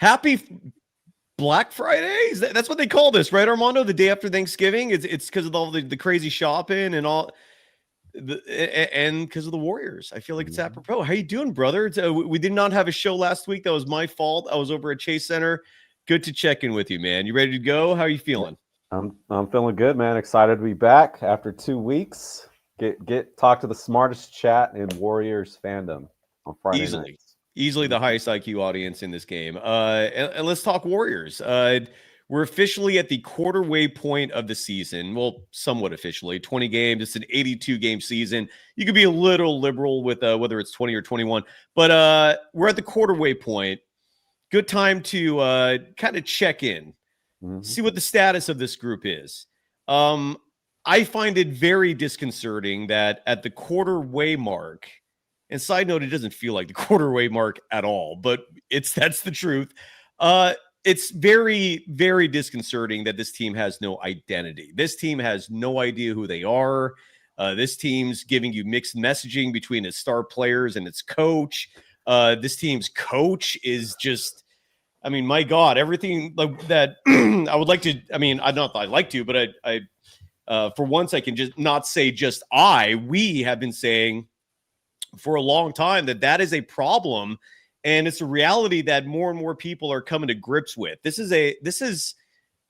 Happy Black Friday? That's what they call this, right, Armando? The day after Thanksgiving? It's because of all the crazy shopping and all, and because of the Warriors. I feel like it's apropos. How you doing, brother? We did not have a show last week. That was my fault. I was over at Chase Center. Good to check in with you, man. You ready to go? How are you feeling? I'm feeling good, man. Excited to be back after 2 weeks. Talk to the smartest chat in Warriors fandom on Friday nights. Easily the highest IQ audience in this game. And let's talk Warriors. We're officially at the quarter-way point of the season. Well, somewhat officially. 20 games. It's an 82-game season. You could be a little liberal with whether it's 20 or 21. But we're at the quarter-way point. Good time to kind of check in. See what the status of this group is. I find it very disconcerting that at the quarter-way mark, and side note, it doesn't feel like the quarter-way mark at all, but that's the truth. It's very, very disconcerting that this team has no identity. This team has no idea who they are. This team's giving you mixed messaging between its star players and its coach. This team's coach is just, I mean, my God, everything like that. I would like to, I mean, I don't know if I'd like to, but I for once, I can just not say just we have been saying for a long time that is a problem, and it's a reality that more and more people are coming to grips with. This is a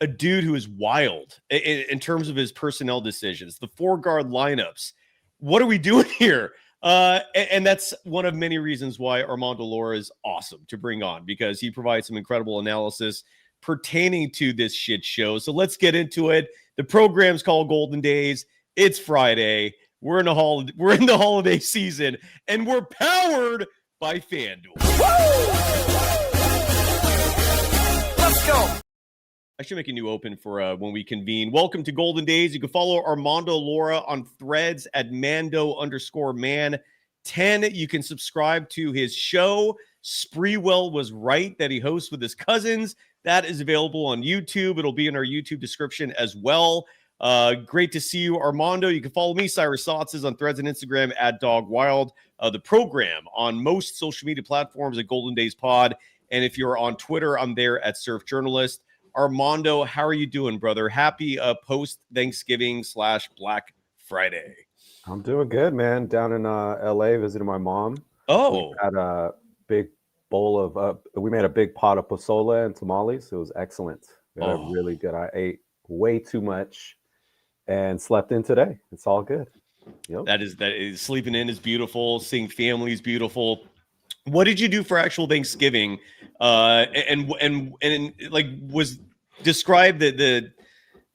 dude who is wild in terms of his personnel decisions, the 4-guard lineups. What are we doing here? And that's one of many reasons why Armando Lara is awesome to bring on, because he provides some incredible analysis pertaining to this shit show. So let's get into it. The program's called Golden Days. It's Friday. We're in the holiday season, and we're powered by FanDuel. Let's go. I should make a new open for when we convene. Welcome to Golden Days. You can follow Armando Lara on Threads at Mando_man10. You can subscribe to his show. Spreewell Was Right, that he hosts with his cousins. That is available on YouTube. It'll be in our YouTube description as well. Great to see you, Armando. You can follow me, Cyrus Saatsaz, on Threads and Instagram at DogWild. The program on most social media platforms at Golden Days Pod. And if you're on Twitter, I'm there at Surf Journalist. Armando, how are you doing, brother? Happy post-Thanksgiving / Black Friday. I'm doing good, man. Down in LA visiting my mom. Oh. We had a big bowl of we made a big pot of pozole and tamales. It was excellent. We had a really good. I ate way too much and slept in today. It's all good. Yep. That is sleeping in is beautiful. Seeing family is beautiful. What did you do for actual Thanksgiving? And like describe the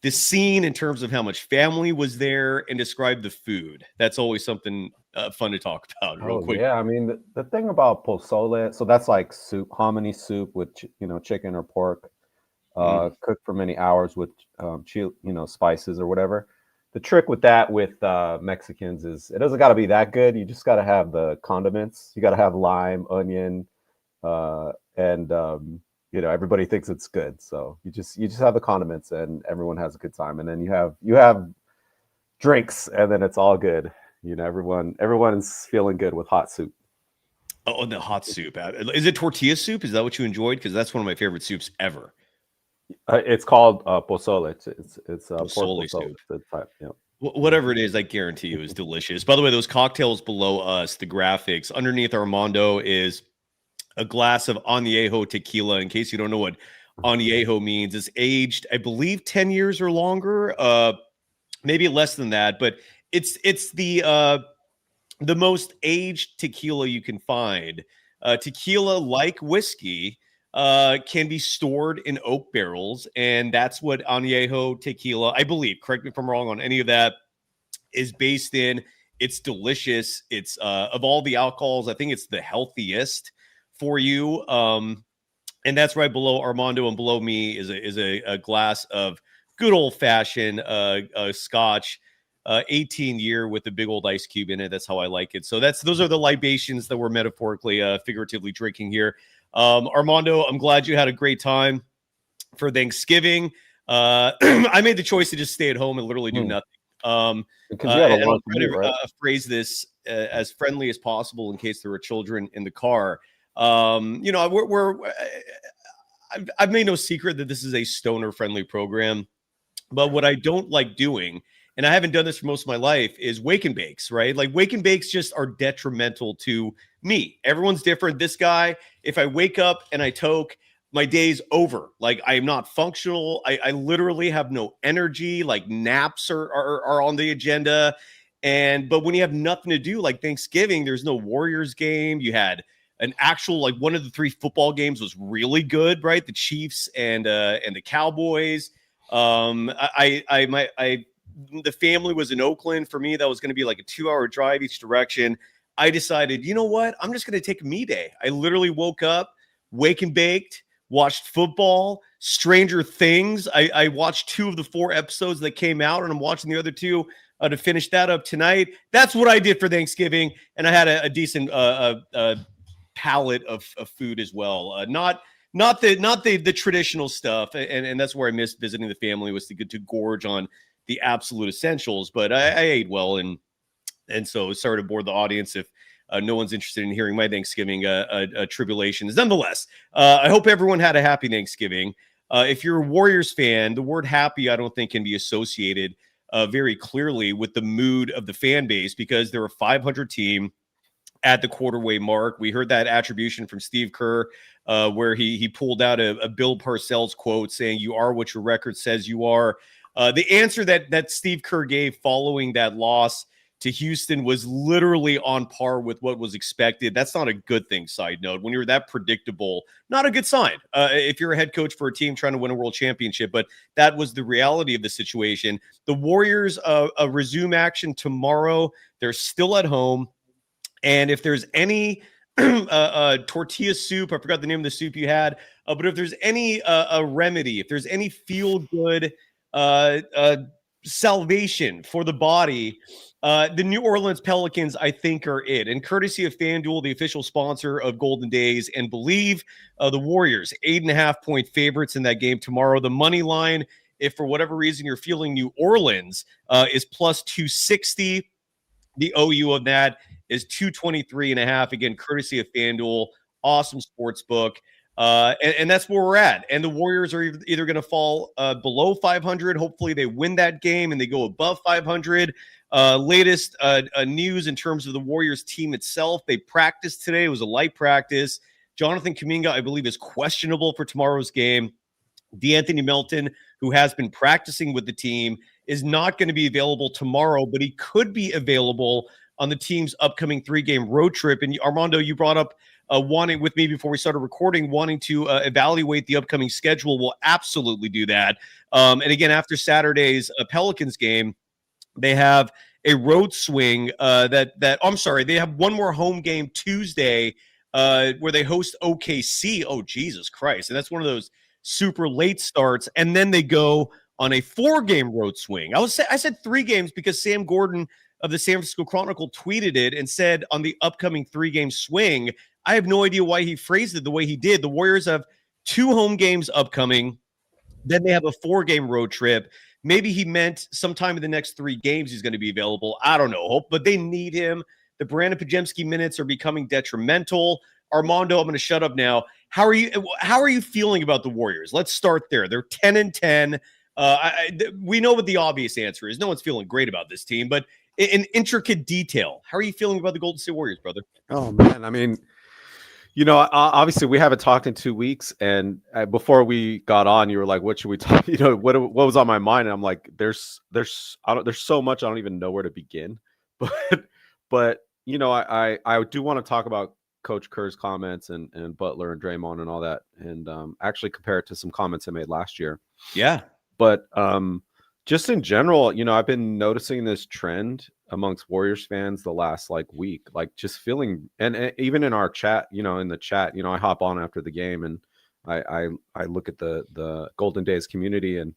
scene in terms of how much family was there, and describe the food. That's always something fun to talk about real quick. Yeah, I mean the thing about pozole, so that's like soup, hominy soup with chicken or pork, cooked for many hours with spices or whatever. The trick with that with Mexicans is it doesn't got to be that good. You just got to have the condiments. You got to have lime, onion, and everybody thinks it's good. So you just have the condiments, and everyone has a good time. And then you have drinks, and then it's all good. Everyone's feeling good with hot soup. Oh, the hot soup. Is it tortilla soup? Is that what you enjoyed? Because that's one of my favorite soups ever. It's called pozole. It's pozole soup. Yeah. Whatever it is, I guarantee you is delicious. By the way, those cocktails below us, the graphics underneath Armando is a glass of Añejo tequila. In case you don't know what Añejo means, it's aged, I believe, 10 years or longer, maybe less than that. But it's the most aged tequila you can find. Tequila, like whiskey, can be stored in oak barrels, and that's what Añejo tequila, I believe, correct me if I'm wrong on any of that, is based in. It's delicious. It's of all the alcohols, I think it's the healthiest for you. And that's right below Armando, and below me is a glass of good old-fashioned scotch, 18-year with a big old ice cube in it. That's how I like it. So those are the libations that we're metaphorically, figuratively drinking here. Armando, I'm glad you had a great time for Thanksgiving. I made the choice to just stay at home and literally do nothing. Because you had a lot to do, right? Phrase this as friendly as possible in case there were children in the car. I've made no secret that this is a stoner friendly program, but what I don't like doing, and I haven't done this for most of my life, is wake and bakes, right? Like wake and bakes just are detrimental to me. Everyone's different. This guy, if I wake up and I toke, my day's over. Like I am not functional. I literally have no energy. Like naps are on the agenda. But when you have nothing to do, like Thanksgiving, there's no Warriors game. You had an actual, like, one of the 3 football games was really good, right? The Chiefs and the Cowboys. The family was in Oakland. For me, that was going to be like a 2-hour drive each direction. I decided, you know what? I'm just going to take a me day. I literally woke up, wake and baked, watched football, Stranger Things. I watched 2 of the 4 episodes that came out, and I'm watching the other 2 to finish that up tonight. That's what I did for Thanksgiving, and I had a decent palette of food as well. Not the traditional stuff, and that's where I missed visiting the family, was to gorge on the absolute essentials. But I ate well, and so sorry to bore the audience if no one's interested in hearing my Thanksgiving tribulations. Nonetheless, I hope everyone had a happy Thanksgiving. If you're a Warriors fan, the word happy, I don't think, can be associated very clearly with the mood of the fan base, because they're a 500 team at the quarterway mark. We heard that attribution from Steve Kerr, where he pulled out a Bill Parcells quote saying, "You are what your record says you are." The answer that Steve Kerr gave following that loss to Houston was literally on par with what was expected. That's not a good thing, side note. When you're that predictable, not a good sign if you're a head coach for a team trying to win a world championship. But that was the reality of the situation. The Warriors resume action tomorrow. They're still at home. And if there's any tortilla soup, I forgot the name of the soup you had, but if there's any remedy, if there's any feel-good salvation for the body, the New Orleans Pelicans, I think, are it. And courtesy of FanDuel, the official sponsor of Golden Days, and believe the Warriors, 8.5-point favorites in that game tomorrow. The money line, if for whatever reason you're feeling New Orleans, is plus 260. The OU of that is 223.5. Again, courtesy of FanDuel, awesome sports book. And that's where we're at. And the Warriors are either going to fall below 500. Hopefully they win that game and they go above 500. Latest news in terms of the Warriors team itself. They practiced today. It was a light practice. Jonathan Kaminga, I believe, is questionable for tomorrow's game. DeAnthony Melton, who has been practicing with the team, is not going to be available tomorrow, but he could be available on the team's upcoming 3-game road trip. And Armando, you brought up wanting with me before we started recording, wanting to evaluate the upcoming schedule. We'll absolutely do that. And again, after Saturday's Pelicans game, they have a road swing they have one more home game Tuesday where they host OKC. Oh, Jesus Christ. And that's one of those super late starts. And then they go on a 4-game road swing. I said 3 games because Sam Gordon of the San Francisco Chronicle tweeted it and said on the upcoming 3-game swing. I have no idea why he phrased it the way he did. The Warriors have 2 home games upcoming. Then they have a 4-game road trip. Maybe he meant sometime in the next 3 games he's going to be available. I don't know. But they need him. The Brandon Podziemski minutes are becoming detrimental. Armando, I'm going to shut up now. How are you feeling about the Warriors? Let's start there. They're 10-10. We know what the obvious answer is. No one's feeling great about this team, but in intricate detail, how are you feeling about the Golden State Warriors, brother? Oh, man. I mean, obviously we haven't talked in 2 weeks, and before we got on, you were like, "What should we talk?" What was on my mind? And I'm like, "There's so much I don't even know where to begin." But I do want to talk about Coach Kerr's comments and Butler and Draymond and all that, and actually compare it to some comments I made last year. Yeah, but just in general, I've been noticing this trend amongst Warriors fans the last week, just feeling, and even in our chat, in the chat, I hop on after the game and I look at the Golden Days community and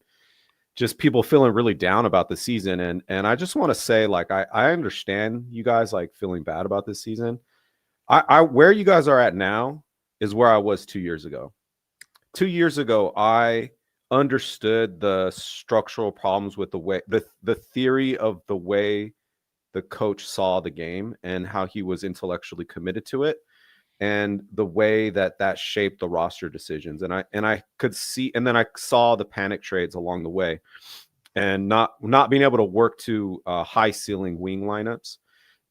just people feeling really down about the season. And I just want to say, I understand you guys feeling bad about this season. I where you guys are at now is where I was 2 years ago. 2 years ago, I understood the structural problems with the way the theory of the way the coach saw the game and how he was intellectually committed to it. and the way that shaped the roster decisions. And I could see, and then I saw the panic trades along the way, and not being able to work to high ceiling wing lineups.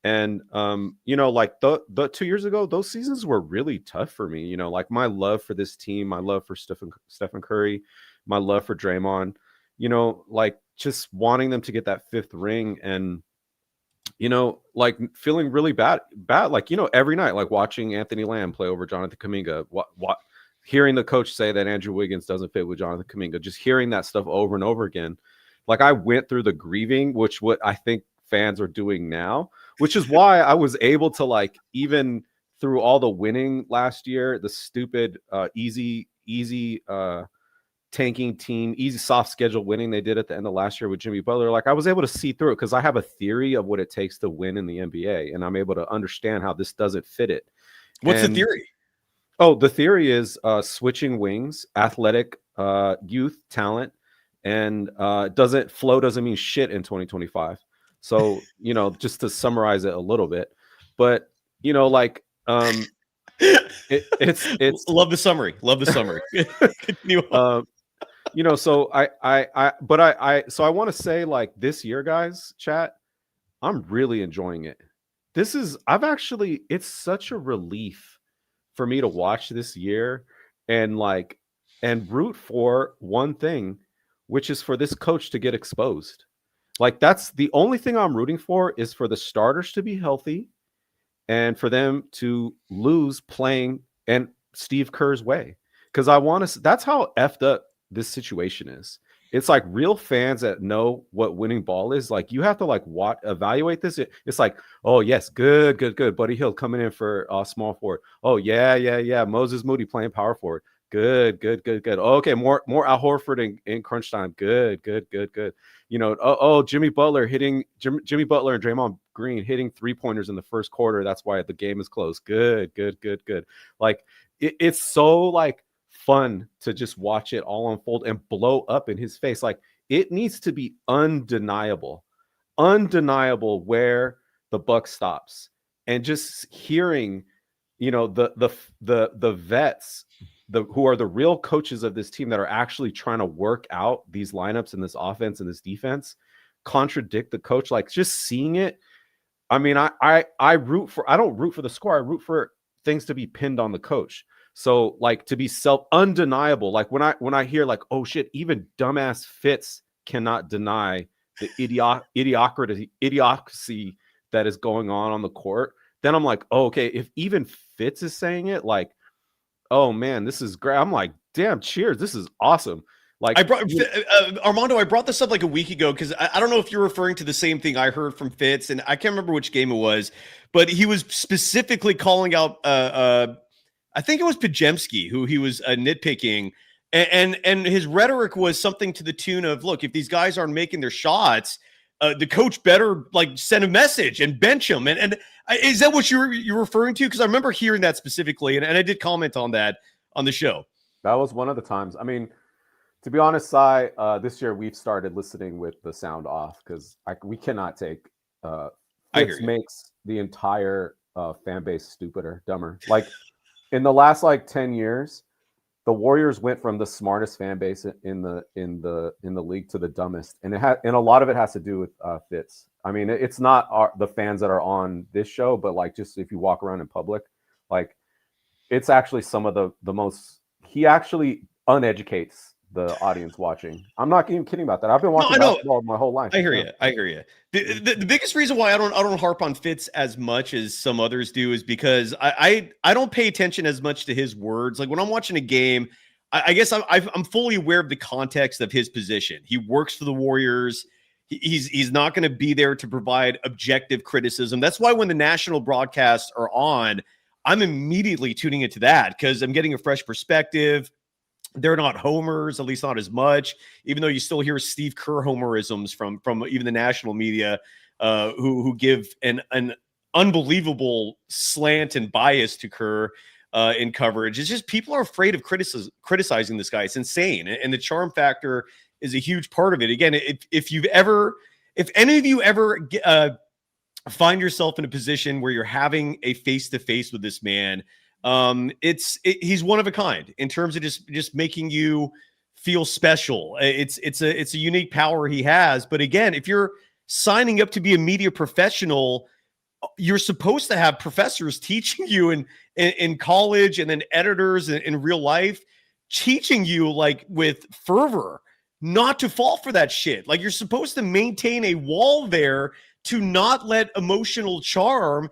And like the 2 years ago, those seasons were really tough for me. Like my love for this team, my love for Stephen Curry, my love for Draymond, like just wanting them to get that fifth ring, and like feeling really bad, like, every night, like watching Anthony Lamb play over Jonathan Kaminga, hearing the coach say that Andrew Wiggins doesn't fit with Jonathan Kaminga, just hearing that stuff over and over again. Like I went through the grieving, which what I think fans are doing now, which is why I was able to, like, even through all the winning last year, the stupid easy tanking team, easy soft schedule winning they did at the end of last year with Jimmy Butler, like I was able to see through it because I have a theory of what it takes to win in the NBA, and I'm able to understand how this doesn't fit it. What's the theory? Oh, the theory is switching wings, athletic youth talent, and doesn't mean shit in 2025. So, just to summarize it a little bit, but like it's love the summary. Continue on. So I want to say, like, this year, guys, chat, I'm really enjoying it. It's such a relief for me to watch this year and root for one thing, which is for this coach to get exposed. Like, that's the only thing I'm rooting for, is for the starters to be healthy and for them to lose playing and Steve Kerr's way. Because that's how effed up this situation is. It's like real fans that know what winning ball is. Like, you have to evaluate this. It's like, oh yes, good. Buddy Hield coming in for small forward. Oh yeah. Moses Moody playing power forward. Good. Okay, more Al Horford in crunch time. Good. Jimmy Butler and Draymond Green hitting 3-pointers in the first quarter. That's why the game is close. Good. Like it's so like fun to just watch it all unfold and blow up in his face. Like, it needs to be undeniable where the buck stops, and just hearing, the vets, who are the real coaches of this team that are actually trying to work out these lineups and this offense and this defense, contradict the coach. Like, just seeing it. I mean, I don't root for the score. I root for things to be pinned on the coach. So, like, to be undeniable, like when I hear like, oh shit, even dumbass Fitz cannot deny the idiocracy that is going on the court, then I'm like, oh, okay, if even Fitz is saying it, like, oh man, this is great. I'm like, damn, cheers, this is awesome. Like, Armando, I brought this up like a week ago because I don't know if you're referring to the same thing I heard from Fitz, and I can't remember which game it was, but he was specifically calling out I think it was Podziemski, who he was nitpicking, and his rhetoric was something to the tune of, look, if these guys aren't making their shots, the coach better like send a message and bench them. And is that what you're referring to? Because I remember hearing that specifically, and I did comment on that on the show. That was one of the times. I mean, to be honest, Cy, this year we've started listening with the sound off because we cannot take Fitz makes the entire fan base stupider, dumber. Like, in the last 10 years, the Warriors went from the smartest fan base in the league to the dumbest, and a lot of it has to do with Fitz. I mean, it's not the fans that are on this show, but like, just if you walk around in public, like, it's actually some of the most. He actually uneducates the audience watching. I'm not even kidding about that. I've been watching basketball my whole life. I hear you. The biggest reason why I don't harp on Fitz as much as some others do is because I don't pay attention as much to his words. Like, when I'm watching a game, I guess I'm fully aware of the context of his position. He works for the Warriors. He's not going to be there to provide objective criticism. That's why when the national broadcasts are on, I'm immediately tuning into that because I'm getting a fresh perspective. They're not homers, at least not as much, even though you still hear Steve Kerr homerisms from even the national media, who give an unbelievable slant and bias to Kerr in coverage. It's just people are afraid of criticizing this guy. It's insane. And the charm factor is a huge part of it. Again, if any of you ever find yourself in a position where you're having a face-to-face with this man, He's one of a kind in terms of just making you feel special. It's a unique power he has. But again, if you're signing up to be a media professional, you're supposed to have professors teaching you in college, and then editors in real life teaching you like with fervor not to fall for that shit. Like, you're supposed to maintain a wall there to not let emotional charm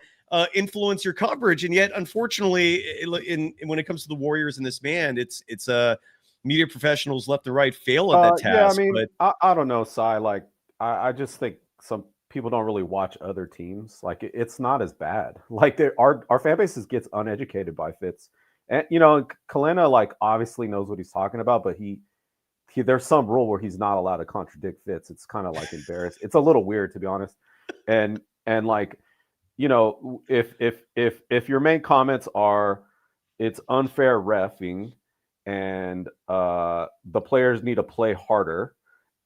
influence your coverage. And yet, unfortunately, when it comes to the Warriors and this man, it's media professionals left and right fail at that task. Yeah, I mean, I don't know, Cy. Like, I just think some people don't really watch other teams. Like, it's not as bad. Like, our fan base gets uneducated by Fitz, and Kalena like obviously knows what he's talking about, but he there's some rule where he's not allowed to contradict Fitz. It's kind of like embarrassed. It's a little weird, to be honest, and like, if your main comments are it's unfair reffing and the players need to play harder,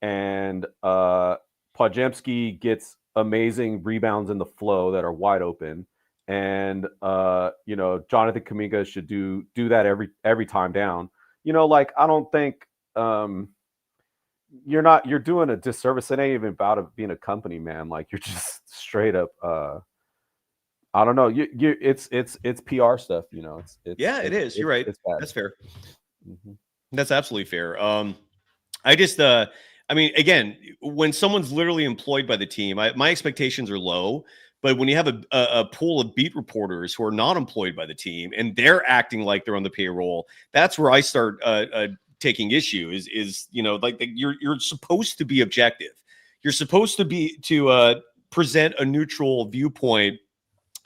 and Podziemski gets amazing rebounds in the flow that are wide open, and Jonathan Kaminga should do that every time down. Like, I don't think you're doing a disservice. It ain't even about being a company, man. Like, you're just straight up I don't know. It's PR stuff, It is. You're right. That's fair. Mm-hmm. That's absolutely fair. I mean, again, when someone's literally employed by the team, my expectations are low. But when you have a pool of beat reporters who are not employed by the team and they're acting like they're on the payroll, that's where I start taking issue. You're supposed to be objective. You're supposed to present a neutral viewpoint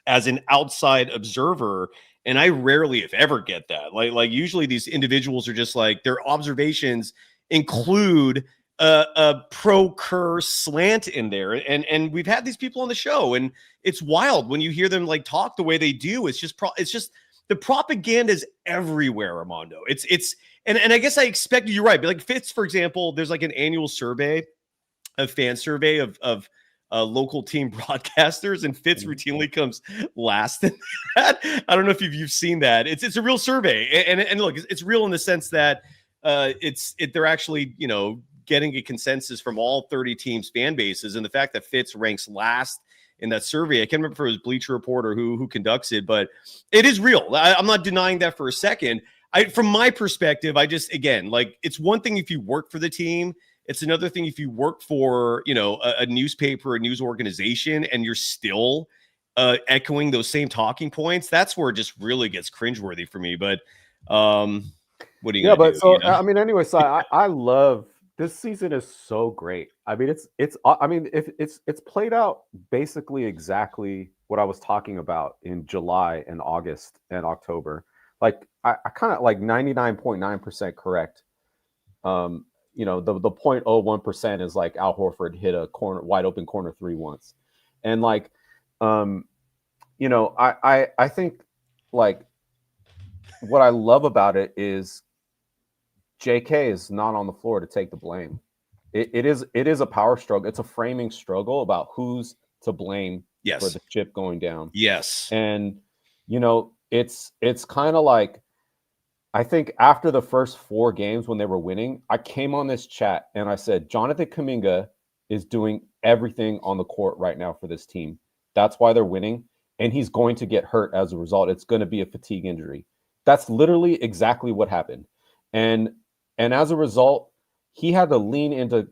as an outside observer. And I rarely, if ever, get that. Like usually these individuals are just like, their observations include a pro Kerr slant in there. And we've had these people on the show, and it's wild when you hear them like talk the way they do. It's just the propaganda is everywhere, Armando. And I guess I expected, you're right. But like Fitz, for example, there's like an annual fan survey of local team broadcasters, and Fitz routinely comes last in that. I don't know if you've seen that. It's a real survey, and look, it's real in the sense that they're actually getting a consensus from all 30 teams' fan bases, and the fact that Fitz ranks last in that survey, I can't remember if it was Bleacher Report or who conducts it, but it is real. I'm not denying that for a second. From my perspective, it's one thing if you work for the team. It's another thing if you work for, a newspaper, a news organization, and you're still echoing those same talking points. That's where it just really gets cringeworthy for me. But what do you? Yeah, but do, so I mean, anyway, so I love this season is so great. I mean, it's played out basically exactly what I was talking about in July and August and October. Like, I kind of like 99.9% correct. The 0.01% is like Al Horford hit a wide open corner three once. And like, I think like what I love about it is JK is not on the floor to take the blame. It is a power struggle. It's a framing struggle about who's to blame for the chip going down. Yes. And, it's kind of like, I think after the first 4 games when they were winning, I came on this chat and I said, Jonathan Kaminga is doing everything on the court right now for this team. That's why they're winning. And he's going to get hurt as a result. It's going to be a fatigue injury. That's literally exactly what happened. And as a result, he had to lean into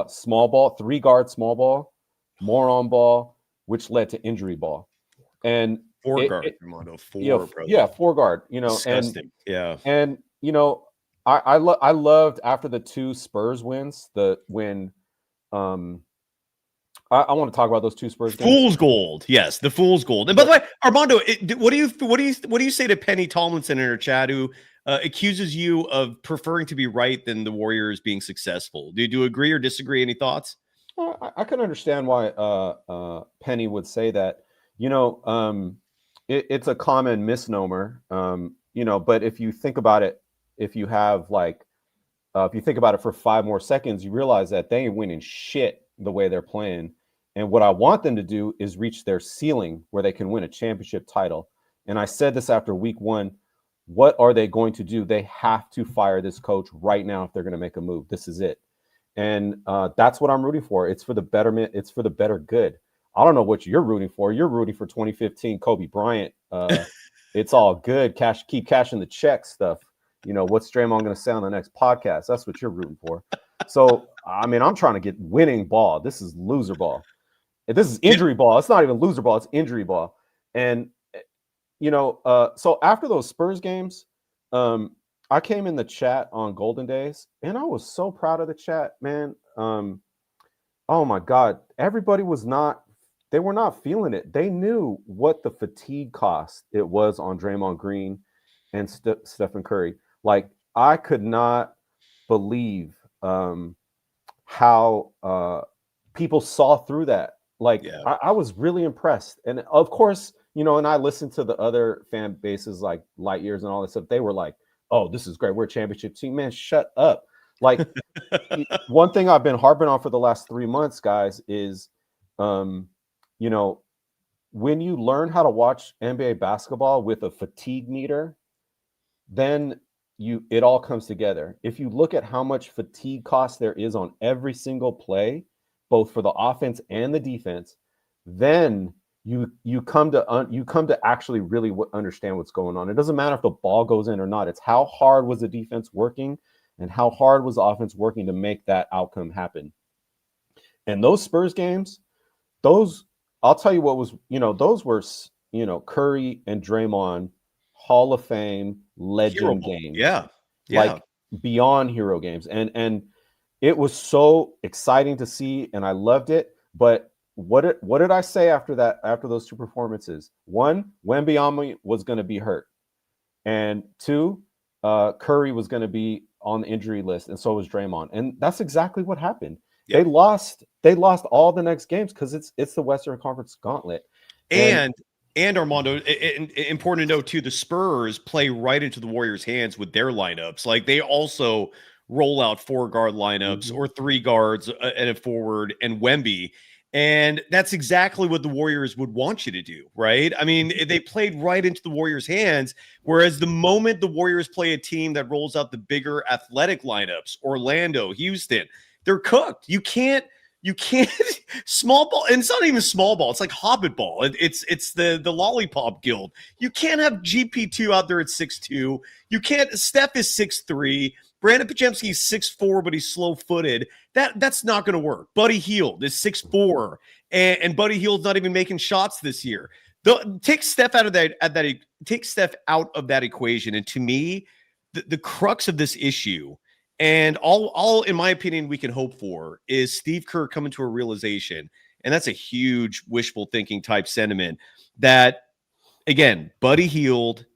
small ball, 3-guard small ball, more on ball, which led to injury ball. And 4-guard, Armando. 4-guard. Disgusting. And I loved after the 2 Spurs wins. I want to talk about those 2 Spurs games. Fool's gold, yes, the fool's gold. And by the way, Armando, what do you say to Penny Tomlinson in her chat, who accuses you of preferring to be right than the Warriors being successful? Do you agree or disagree? Any thoughts? I can understand why Penny would say that. It's a common misnomer, but if you think about it, if you think about it for 5 more seconds, you realize that they ain't winning shit the way they're playing. And what I want them to do is reach their ceiling where they can win a championship title. And I said this after week 1. What are they going to do? They have to fire this coach right now if they're going to make a move. This is it. And that's what I'm rooting for. It's for the betterment. It's for the better good. I don't know what you're rooting for. You're rooting for 2015 Kobe Bryant. It's all good. Keep cashing the check stuff. What's Draymond going to say on the next podcast? That's what you're rooting for. So, I mean, I'm trying to get winning ball. This is loser ball. This is injury ball. It's not even loser ball. It's injury ball. And, so after those Spurs games, I came in the chat on Golden Days, and I was so proud of the chat, man. Oh, my God. Everybody they were not feeling it. They knew what the fatigue cost it was on Draymond Green and Stephen Curry. Like, I could not believe how people saw through that. Like, yeah. I was really impressed. And of course, and I listened to the other fan bases like Light Years and all that stuff. They were like, oh, this is great. We're a championship team. Man, shut up. Like, one thing I've been harping on for the last 3 months, guys, is, when you learn how to watch NBA basketball with a fatigue meter, then it all comes together. If you look at how much fatigue cost there is on every single play, both for the offense and the defense, then you come to actually really understand what's going on. It doesn't matter if the ball goes in or not. It's how hard was the defense working and how hard was the offense working to make that outcome happen. And those Spurs games, I'll tell you what was, those were, Curry and Draymond Hall of Fame legend games. Yeah. Like beyond hero games. And it was so exciting to see, and I loved it. But what did I say after those two performances? 1, Wembanyama was going to be hurt. And 2, Curry was going to be on the injury list, and so was Draymond. And that's exactly what happened. Yep. They lost all the next games because it's the Western Conference gauntlet. And Armando, important to note too, the Spurs play right into the Warriors' hands with their lineups. Like, they also roll out 4-guard lineups or 3 guards and a forward and Wemby. And that's exactly what the Warriors would want you to do, right? I mean, they played right into the Warriors' hands, whereas the moment the Warriors play a team that rolls out the bigger athletic lineups, Orlando, Houston, they're cooked. You can't small ball, and it's not even small ball. It's like hobbit ball. It's the lollipop guild. You can't have GP2 out there at 6'2". You can't. Steph is 6'3". Brandon Podziemski is 6'4", but he's slow-footed. That's not going to work. Buddy Hield is 6'4", and Buddy Hield's not even making shots this year. Take Steph out of that. Take Steph out of that equation. And to me, the crux of this issue, and all in my opinion we can hope for, is Steve Kerr coming to a realization, and that's a huge wishful thinking type sentiment, that again, Buddy Hield,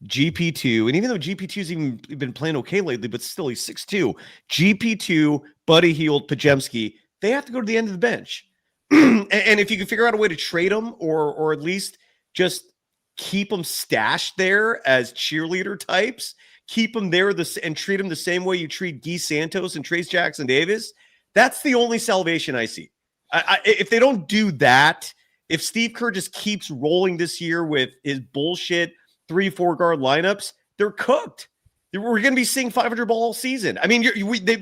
GP2, and even though GP2's even been playing okay lately, but still he's 6'2", GP2, Buddy Hield, Podziemski, they have to go to the end of the bench. And if you can figure out a way to trade them or at least just keep them stashed there as cheerleader types, keep them there and treat them the same way you treat Guy Santos and Trace Jackson Davis, that's the only salvation I see. If they don't do that, if Steve Kerr just keeps rolling this year with his bullshit 3-4 guard lineups, they're cooked. We're going to be seeing 500 ball all season. I mean,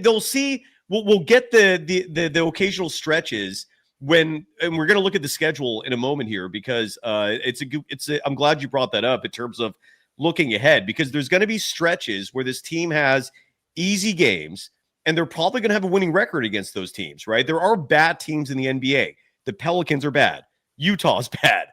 they'll see. We'll get the occasional stretches and we're going to look at the schedule in a moment here, because I'm glad you brought that up in terms of looking ahead, because there's going to be stretches where this team has easy games and they're probably going to have a winning record against those teams, right? There are bad teams in the NBA. The Pelicans are bad. Utah's bad.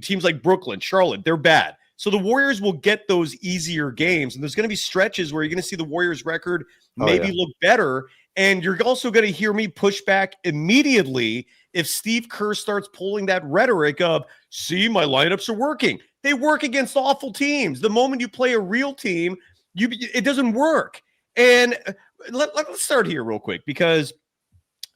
Teams like Brooklyn, Charlotte, they're bad. So the Warriors will get those easier games, and there's going to be stretches where you're going to see the Warriors record maybe look better. And you're also going to hear me push back immediately if Steve Kerr starts pulling that rhetoric of, see, my lineups are working. They work against awful teams. The moment you play a real team, it doesn't work. And let's start here real quick, because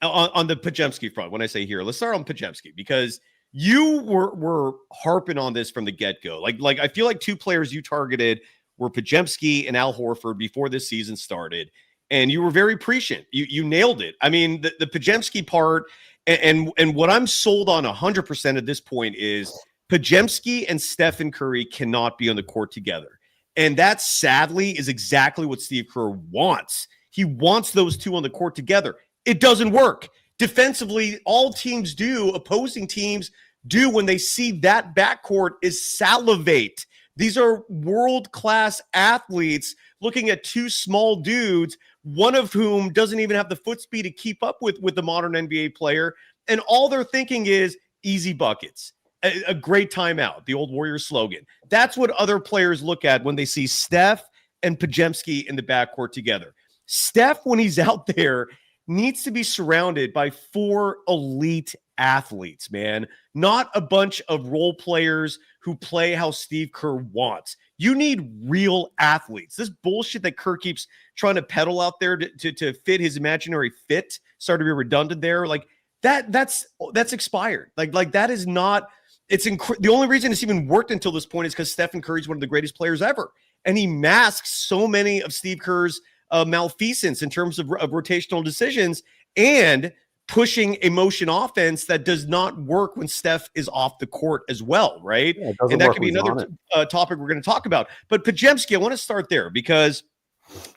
on the Podziemski front, when I say here, let's start on Podziemski, because you were harping on this from the get-go. Like I feel like 2 players you targeted were Podziemski and Al Horford before this season started, and you were very prescient. You nailed it. I mean, the Podziemski part, and what I'm sold on 100% at this point is Podziemski and Stephen Curry cannot be on the court together. And that, sadly, is exactly what Steve Kerr wants. He wants those two on the court together. It doesn't work. Defensively, all teams do, opposing teams do, when they see that backcourt, is salivate. These are world-class athletes looking at two small dudes, one of whom doesn't even have the foot speed to keep up with the modern NBA player. And all they're thinking is easy buckets, a great timeout, the old Warriors slogan. That's what other players look at when they see Steph and Podziemski in the backcourt together. Steph, when he's out there, needs to be surrounded by 4 elite athletes, man, not a bunch of role players who play how Steve Kerr wants. You need real athletes. This bullshit that Kerr keeps trying to peddle out there to fit his imaginary fit, start to be redundant there. Like that's expired. Like that is not. The only reason it's even worked until this point is because Stephen Curry is one of the greatest players ever, and he masks so many of Steve Kerr's malfeasance in terms of rotational decisions and pushing a motion offense that does not work when Steph is off the court as well, right? Yeah, and that could be another topic we're going to talk about. But Podziemski, I want to start there because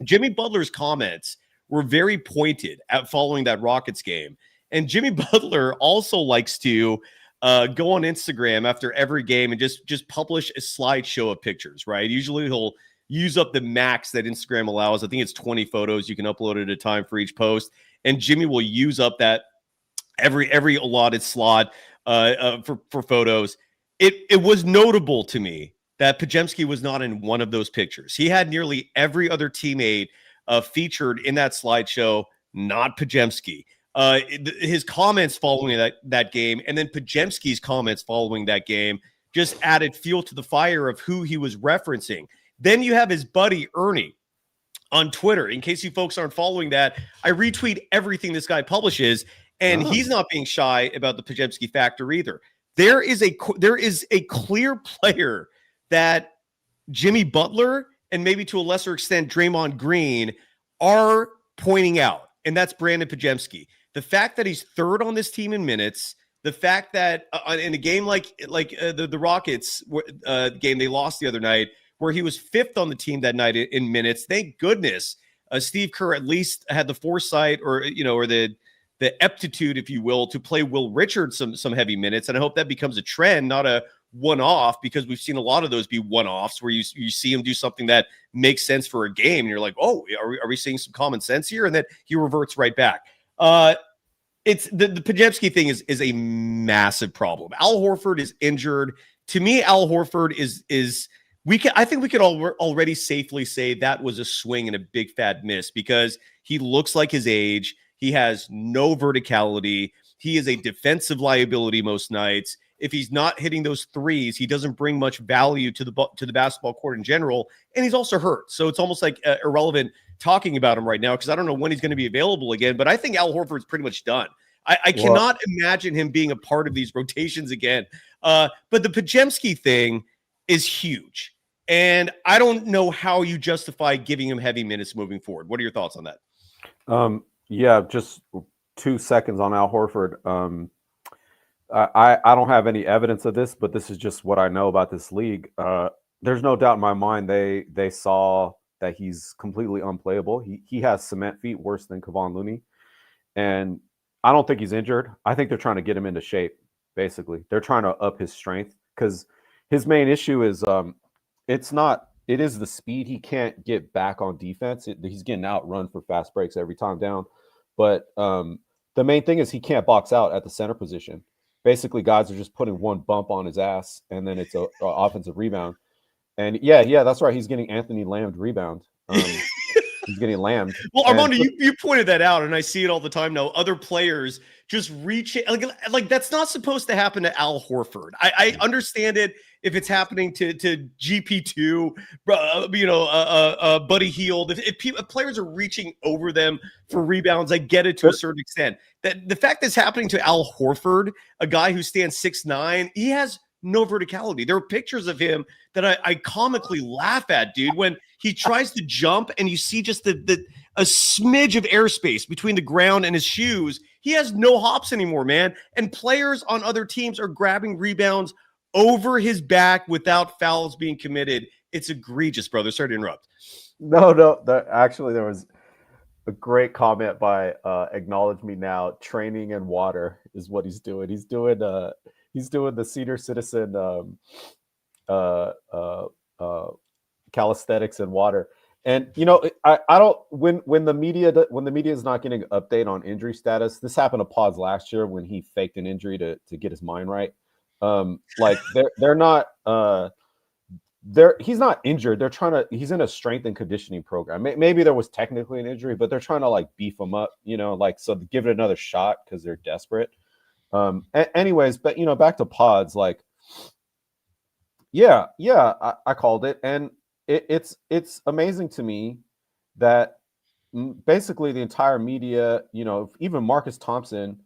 Jimmy Butler's comments were very pointed at following that Rockets game. And Jimmy Butler also likes to go on Instagram after every game and just publish a slideshow of pictures, right? Usually he'll use up the max that Instagram allows. I think it's 20 photos you can upload at a time for each post. And Jimmy will use up that every allotted slot for photos. It was notable to me that Podziemski was not in one of those pictures. He had nearly every other teammate featured in that slideshow, not Podziemski. His comments following that game, and then Podziemski's comments following that game, just added fuel to the fire of who he was referencing. Then you have his buddy Ernie on Twitter. In case you folks aren't following that, I retweet everything this guy publishes, and he's not being shy about the Podziemski factor either. There is a clear player that Jimmy Butler and maybe to a lesser extent Draymond Green are pointing out, and that's Brandon Podziemski. The fact that he's third on this team in minutes, the fact that in a game like the Rockets game they lost the other night, where he was fifth on the team that night in minutes. Thank goodness Steve Kerr at least had the foresight or the aptitude, if you will, to play Will Richards some heavy minutes. And I hope that becomes a trend, not a one-off, because we've seen a lot of those be one-offs where you see him do something that makes sense for a game. And you're like, oh, are we seeing some common sense here? And then he reverts right back. It's the Podziemski thing is a massive problem. Al Horford is injured. To me, Al Horford is I think we could already safely say that was a swing and a big fat miss because he looks like his age. He has no verticality. He is a defensive liability most nights. If he's not hitting those threes, he doesn't bring much value to the basketball court in general. And he's also hurt. So it's almost like irrelevant talking about him right now because I don't know when he's going to be available again. But I think Al Horford's pretty much done. I cannot imagine him being a part of these rotations again. But the Podziemski thing is huge. And I don't know how you justify giving him heavy minutes moving forward. What are your thoughts on that? Yeah, just 2 seconds on Al Horford. I don't have any evidence of this, but this is just what I know about this league. There's no doubt in my mind they saw that he's completely unplayable. He has cement feet worse than Kevon Looney. And I don't think he's injured. I think they're trying to get him into shape, basically. They're trying to up his strength because his main issue is it is the speed. He can't get back on defense. He's getting outrun for fast breaks every time down. But the main thing is he can't box out at the center position. Basically, guys are just putting one bump on his ass, and then it's a offensive rebound. And yeah, that's right. He's getting Anthony Lamb rebound. He's getting lammed. Well, Armando, you pointed that out, and I see it all the time now. Other players just reach it. Like that's not supposed to happen to Al Horford. I understand it if it's happening to GP2, Buddy Hield. If players are reaching over them for rebounds, I get it to a certain extent. That the fact that's happening to Al Horford, a guy who stands 6'9", he has no verticality. There are pictures of him that I comically laugh at, dude, when he tries to jump and you see just a smidge of airspace between the ground and his shoes. He has no hops anymore, man. And players on other teams are grabbing rebounds over his back without fouls being committed. It's egregious, brother. Sorry to interrupt. No. Actually, there was a great comment by Acknowledge Me Now. Training in water is what he's doing. He's doing the senior citizen calisthenics in water. And I don't when the media is not getting an update on injury status. This happened to Pods last year when he faked an injury to get his mind right. Like they're not he's not injured. He's in a strength and conditioning program. Maybe there was technically an injury, but they're trying to like beef him up, so to give it another shot because they're desperate. Anyways, but back to Pods, like, yeah, I called it, and it's amazing to me that basically the entire media, even Marcus Thompson,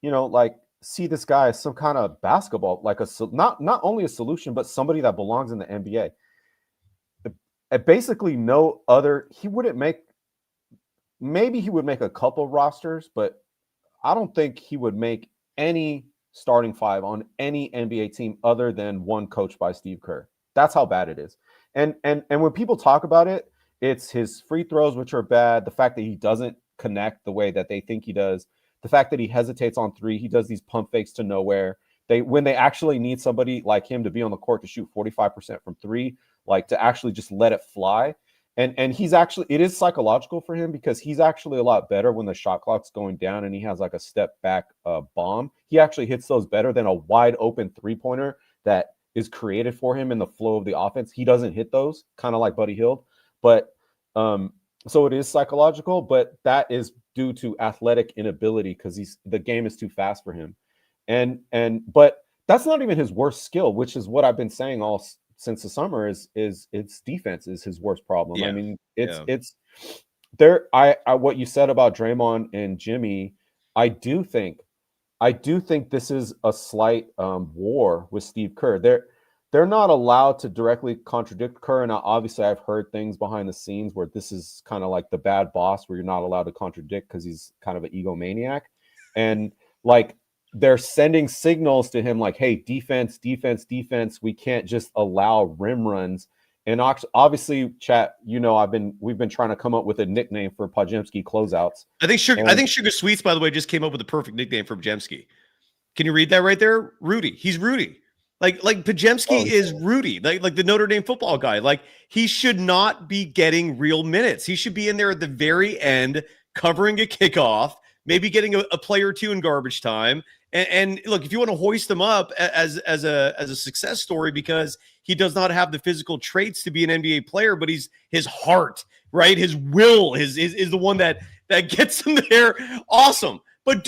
like, see this guy as some kind of basketball, like not only a solution, but somebody that belongs in the NBA. Basically, maybe he would make a couple rosters, but I don't think he would make any starting five on any NBA team other than one coached by Steve Kerr. That's how bad it is. And when people talk about it, it's his free throws, which are bad. The fact that he doesn't connect the way that they think he does. The fact that he hesitates on three, he does these pump fakes to nowhere. When they actually need somebody like him to be on the court to shoot 45% from three, like to actually just let it fly. And he's actually, it is psychological for him because he's actually a lot better when the shot clock's going down and he has like a step back bomb. He actually hits those better than a wide open 3-pointer that is created for him in the flow of the offense. He doesn't hit those, kind of like Buddy Hield. But so it is psychological, but that is due to athletic inability because the game is too fast for him. But that's not even his worst skill, which is what I've been saying all since the summer is it's defense is his worst problem. Yeah. I mean, it's there. I what you said about Draymond and Jimmy, I do think this is a slight war with Steve Kerr. They're not allowed to directly contradict Kerr. And obviously I've heard things behind the scenes where this is kind of like the bad boss where you're not allowed to contradict because he's kind of an egomaniac. And like they're sending signals to him like, hey, defense. We can't just allow rim runs. And obviously, chat, we've been trying to come up with a nickname for Podziemski closeouts. I think Sugar Sweets, by the way, just came up with the perfect nickname for Podziemski. Can you read that right there? Rudy. He's Rudy. Like Podziemski is Rudy, like the Notre Dame football guy. Like he should not be getting real minutes. He should be in there at the very end, covering a kickoff, maybe getting a play or two in garbage time. And look, if you want to hoist him up as a success story because he does not have the physical traits to be an NBA player, but his heart, right, his will is the one that gets him there. Awesome. But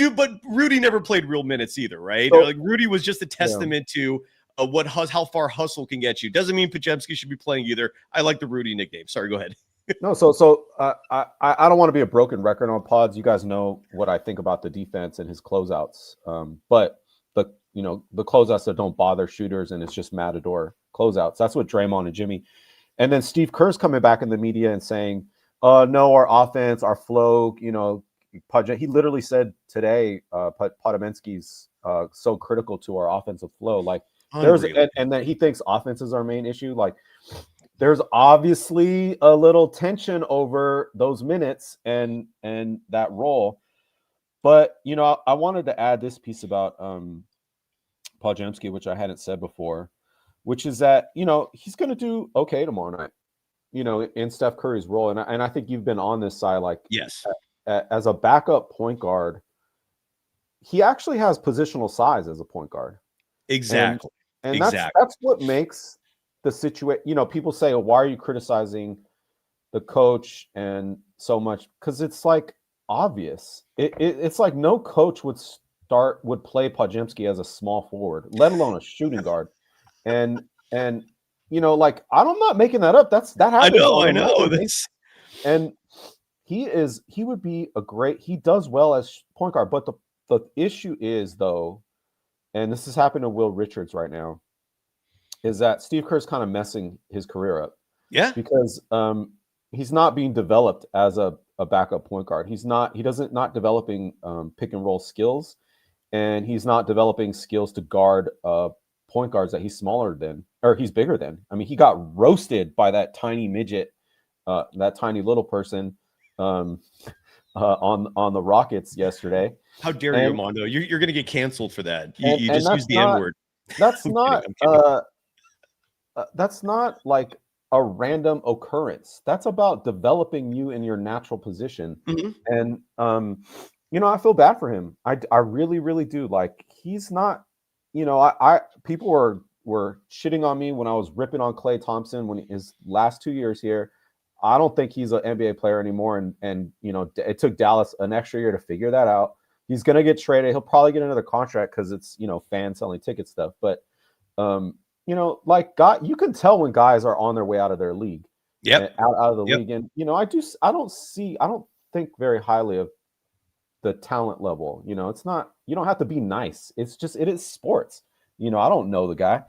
Rudy never played real minutes either, right? So, like Rudy was just a testament to how far hustle can get you. Doesn't mean Podziemski should be playing either. I like the Rudy nickname. Sorry, go ahead. No, so I don't want to be a broken record on Pods. You guys know what I think about the defense and his closeouts. But the closeouts that don't bother shooters and it's just matador closeouts. That's what Draymond and Jimmy. And then Steve Kerr's coming back in the media and saying, no, our offense, our flow, he literally said today, Podziemski's so critical to our offensive flow. Like and that he thinks offense is our main issue. Like there's obviously a little tension over those minutes and that role. But, I wanted to add this piece about Podziemski, which I hadn't said before, which is that, he's going to do okay tomorrow night, in Steph Curry's role. And I think you've been on this side, like, yes, as a backup point guard, he actually has positional size as a point guard. Exactly. And that's what makes the situation, people say, why are you criticizing the coach and so much? Because it's like obvious. It's like no coach would play Podziemski as a small forward, let alone a shooting guard. And like I'm not making that up. That happens. I know. And he would be he does well as point guard. But the issue is though, and this is happening to Will Richards right now, is that Steve Kerr's kind of messing his career up. Yeah. Because he's not being developed as a backup point guard. He's not developing pick and roll skills, and he's not developing skills to guard point guards that he's smaller than, or he's bigger than. I mean, he got roasted by that tiny midget, that tiny little person on the Rockets yesterday. How dare you, Armando? You're going to get canceled for that. You just use the N-word. That's not that's not like a random occurrence. That's about developing you in your natural position. And I feel bad for him. I really, really do. Like, he's not, I people were shitting on me when I was ripping on Klay Thompson when his last 2 years here. I don't think he's an NBA player anymore. And it took Dallas an extra year to figure that out. He's going to get traded. He'll probably get another contract because it's, fans selling ticket stuff. But, you can tell when guys are on their way out of their league. Out of the league. And, I don't think very highly of the talent level. It's not, you don't have to be nice. It's just, it is sports. I don't know the guy.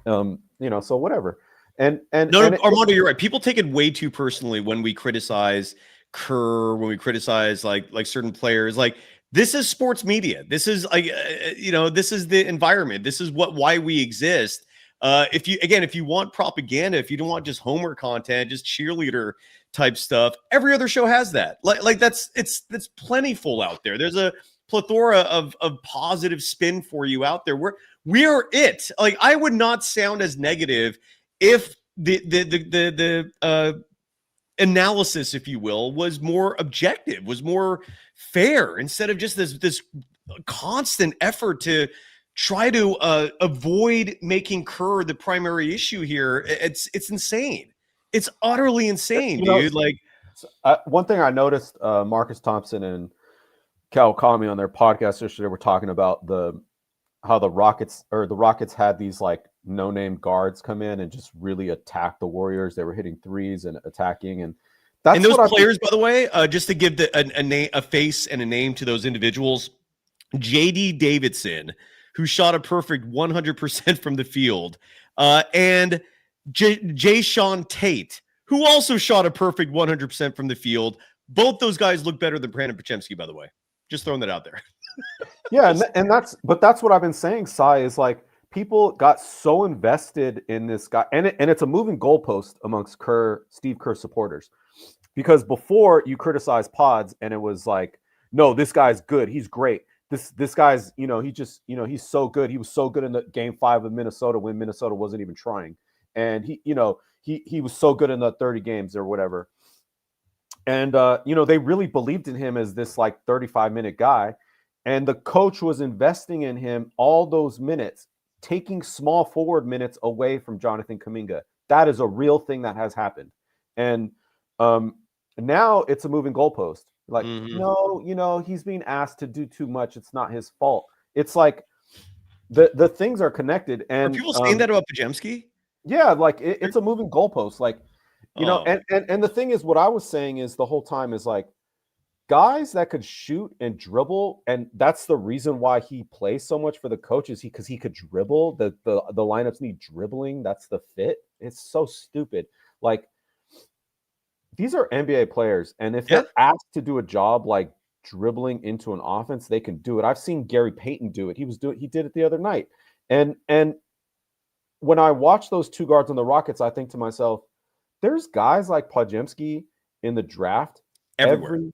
So whatever. Armando, you're right. People take it way too personally when we criticize Kerr, when we criticize like certain players. Like, this is sports media. This is this is the environment. This is why we exist. If you want propaganda, if you don't want just Homer content, just cheerleader type stuff, every other show has that. Like that's plentiful out there. There's a plethora of positive spin for you out there. We are it. Like, I would not sound as negative if the analysis, if you will, was more objective, was more fair, instead of just this constant effort to try to avoid making Kerr the primary issue here. It's insane. It's utterly insane, dude. One thing I noticed, Marcus Thompson and Cal Kami on their podcast yesterday were talking about how the Rockets had these like no-name guards come in and just really attack the Warriors. They were hitting threes and attacking, and those players, by the way, just to give a face and a name to those individuals, J.D. Davidson, who shot a perfect 100% from the field, and Jay Sean Tate, who also shot a perfect 100% from the field. Both those guys look better than Brandon Podziemski, by the way. Just throwing that out there. Yeah, and that's what I've been saying, Sai, is like, people got so invested in this guy, and it's a moving goalpost amongst Steve Kerr supporters, because before you criticized Pods and it was like, no, this guy's good, he's great. This guy's, he's so good. He was so good in the game 5 of Minnesota when Minnesota wasn't even trying, and he was so good in the 30 games or whatever. And they really believed in him as this like 35-minute guy, and the coach was investing in him all those minutes, taking small forward minutes away from Jonathan Kaminga. That is a real thing that has happened. And now it's a moving goalpost. Like, no, he's being asked to do too much. It's not his fault. It's like the things are connected. And are people saying that about Podziemski? Yeah, like it's a moving goalpost. Like, and the thing is, what I was saying is the whole time is like, guys that could shoot and dribble, and that's the reason why he plays so much for the coaches, because he could dribble. The lineups need dribbling. That's the fit. It's so stupid. Like, these are NBA players, and if they're asked to do a job like dribbling into an offense, they can do it. I've seen Gary Payton do it. He did it the other night. And when I watch those two guards on the Rockets, I think to myself, there's guys like Podziemski in the draft everywhere.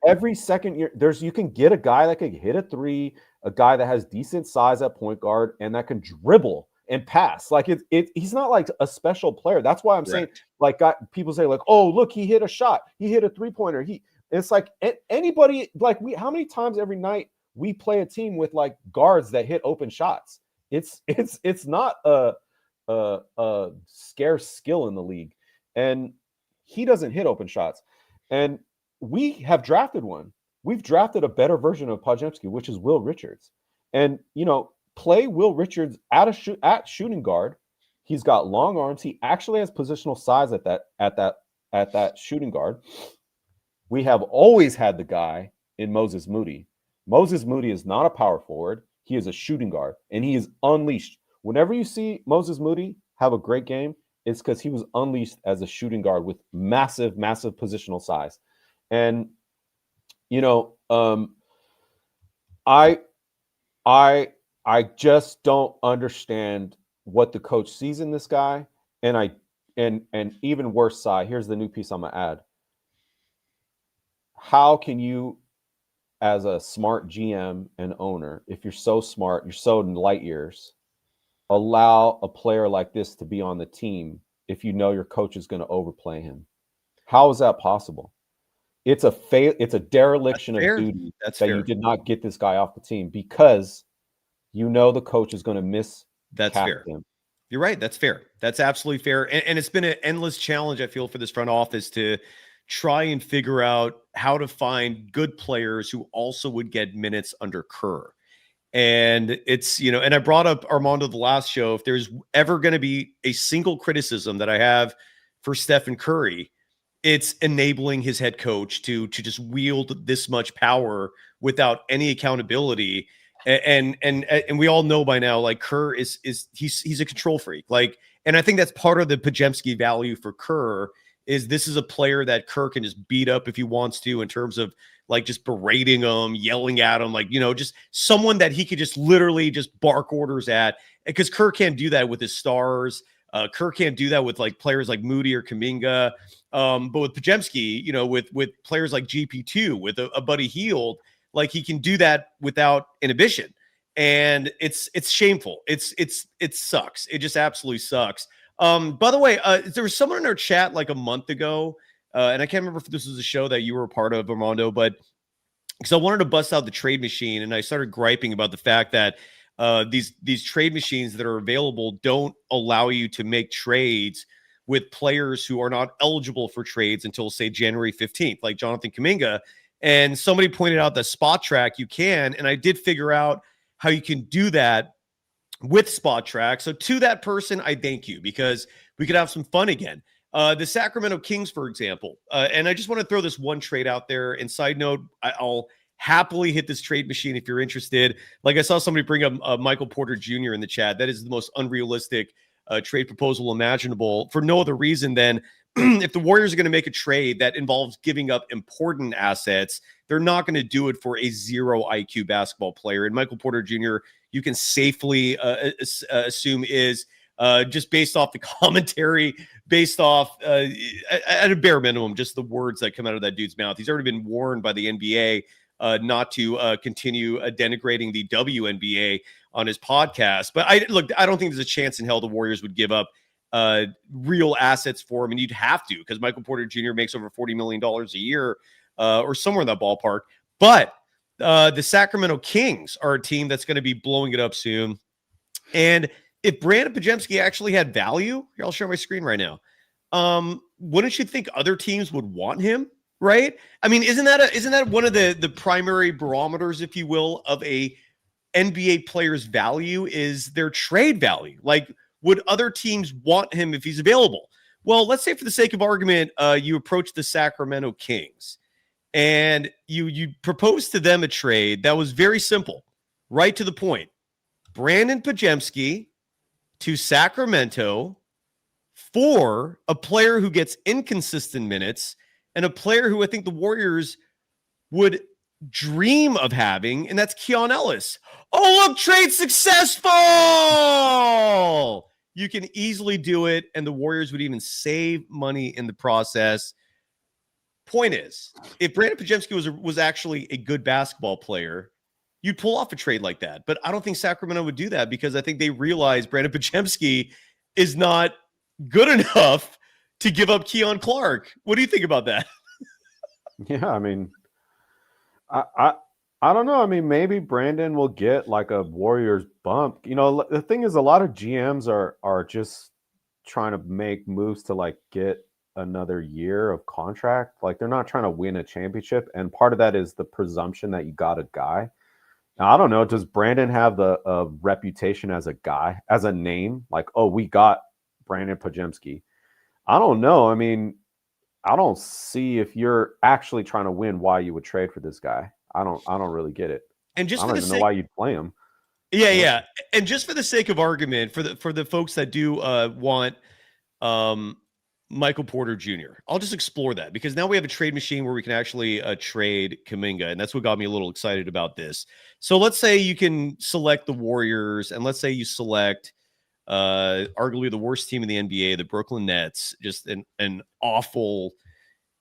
Every second year, you can get a guy that can hit a three, a guy that has decent size at point guard, and that can dribble and pass. Like, he's not like a special player. That's why I'm saying, like, people say like, oh, look, he hit a shot, he hit a 3-pointer. It's like anybody, like, how many times every night we play a team with like guards that hit open shots. It's not a scarce skill in the league, and he doesn't hit open shots. And we have drafted one. We've drafted a better version of Podziemski, which is Will Richards. And play Will Richards at shooting guard. He's got long arms. He actually has positional size at that shooting guard. We have always had the guy in Moses Moody. Moses Moody is not a power forward. He is a shooting guard, and he is unleashed. Whenever you see Moses Moody have a great game, it's because he was unleashed as a shooting guard with massive positional size. And I I just don't understand what the coach sees in this guy. And even worse side, here's the new piece I'm gonna add. How can you, as a smart GM and owner, if you're so smart, you're so in light years, allow a player like this to be on the team if you know your coach is going to overplay him? How is that possible? It's a dereliction of duty that you did not get this guy off the team because you know the coach is going to miss. That's fair. Him. You're right. That's fair. That's absolutely fair. And it's been an endless challenge, I feel, for this front office to try and figure out how to find good players who also would get minutes under Kerr. And it's, you know, and I brought up Armando the last show. If there's ever going to be a single criticism that I have for Stephen Curry, it's enabling his head coach to just wield this much power without any accountability. And we all know by now, like, Kerr he's a control freak. Like, and I think that's part of the Podziemski value for Kerr is this is a player that Kerr can just beat up if he wants to, in terms of like just berating him, yelling at him, like, you know, just someone that he could just literally just bark orders at, because Kerr can't do that with his stars. Kerr can't do that with like players like Moody or Kaminga. But with Podziemski, you know, with players like GP2, with a Buddy Hield, like, he can do that without inhibition. And it's shameful. It sucks. It just absolutely sucks. By the way, there was someone in our chat like a month ago, and I can't remember if this was a show that you were a part of, Armando, but because I wanted to bust out the trade machine, and I started griping about the fact that these trade machines that are available don't allow you to make trades with players who are not eligible for trades until, say, January 15th, like Jonathan Kaminga. And somebody pointed out that Spot Track you can, and I did figure out how you can do that with Spot Track. So to that person, I thank you, because we could have some fun again. The Sacramento Kings, for example, and I just want to throw this one trade out there. And side note, I'll happily hit this trade machine if you're interested. Like, I saw somebody bring up Michael Porter Jr. in the chat. That is the most unrealistic trade proposal imaginable, for no other reason than if the Warriors are going to make a trade that involves giving up important assets, they're not going to do it for a 0 IQ basketball player. And Michael Porter Jr., you can safely assume is just based off the commentary, based off at a bare minimum, just the words that come out of that dude's mouth. He's already been warned by the NBA not to continue denigrating the WNBA on his podcast. But I don't think there's a chance in hell the Warriors would give up real assets for him, and you'd have to, because Michael Porter Jr. makes over $40 million a year or somewhere in that ballpark. But the Sacramento Kings are a team that's going to be blowing it up soon. And if Brandon Podziemski actually had value, here, I'll share my screen right now. Wouldn't you think other teams would want him, right? I mean, isn't that one of the primary barometers, if you will, of a NBA player's value is their trade value? Like, would other teams want him if he's available? Well, let's say for the sake of argument, you approach the Sacramento Kings and you propose to them a trade that was very simple, right to the point. Brandon Podziemski to Sacramento for a player who gets inconsistent minutes and a player who I think the Warriors would dream of having, and that's Keon Ellis. Oh, look, trade successful! You can easily do it, and the Warriors would even save money in the process. Point is, if Brandon Podziemski was actually a good basketball player, you'd pull off a trade like that. But I don't think Sacramento would do that, because I think they realize Brandon Podziemski is not good enough to give up Keon Clark. What do you think about that? Yeah, I mean, I don't know. I mean, maybe Brandon will get like a Warriors bump. You know, the thing is, a lot of GMs are just trying to make moves to like get another year of contract. Like, they're not trying to win a championship. And part of that is the presumption that you got a guy. Now, I don't know. Does Brandon have the reputation as a guy, as a name? Like, oh, we got Brandon Podziemski. I don't know. I mean, I don't see, if you're actually trying to win, why you would trade for this guy. I don't really get it. And just I don't even know why you'd play him. Yeah. And just for the sake of argument, for the folks that do want Michael Porter Jr. I'll just explore that because now we have a trade machine where we can actually trade Kaminga, and that's what got me a little excited about this. So let's say you can select the Warriors, and let's say you select arguably the worst team in the NBA, the Brooklyn Nets, just an awful,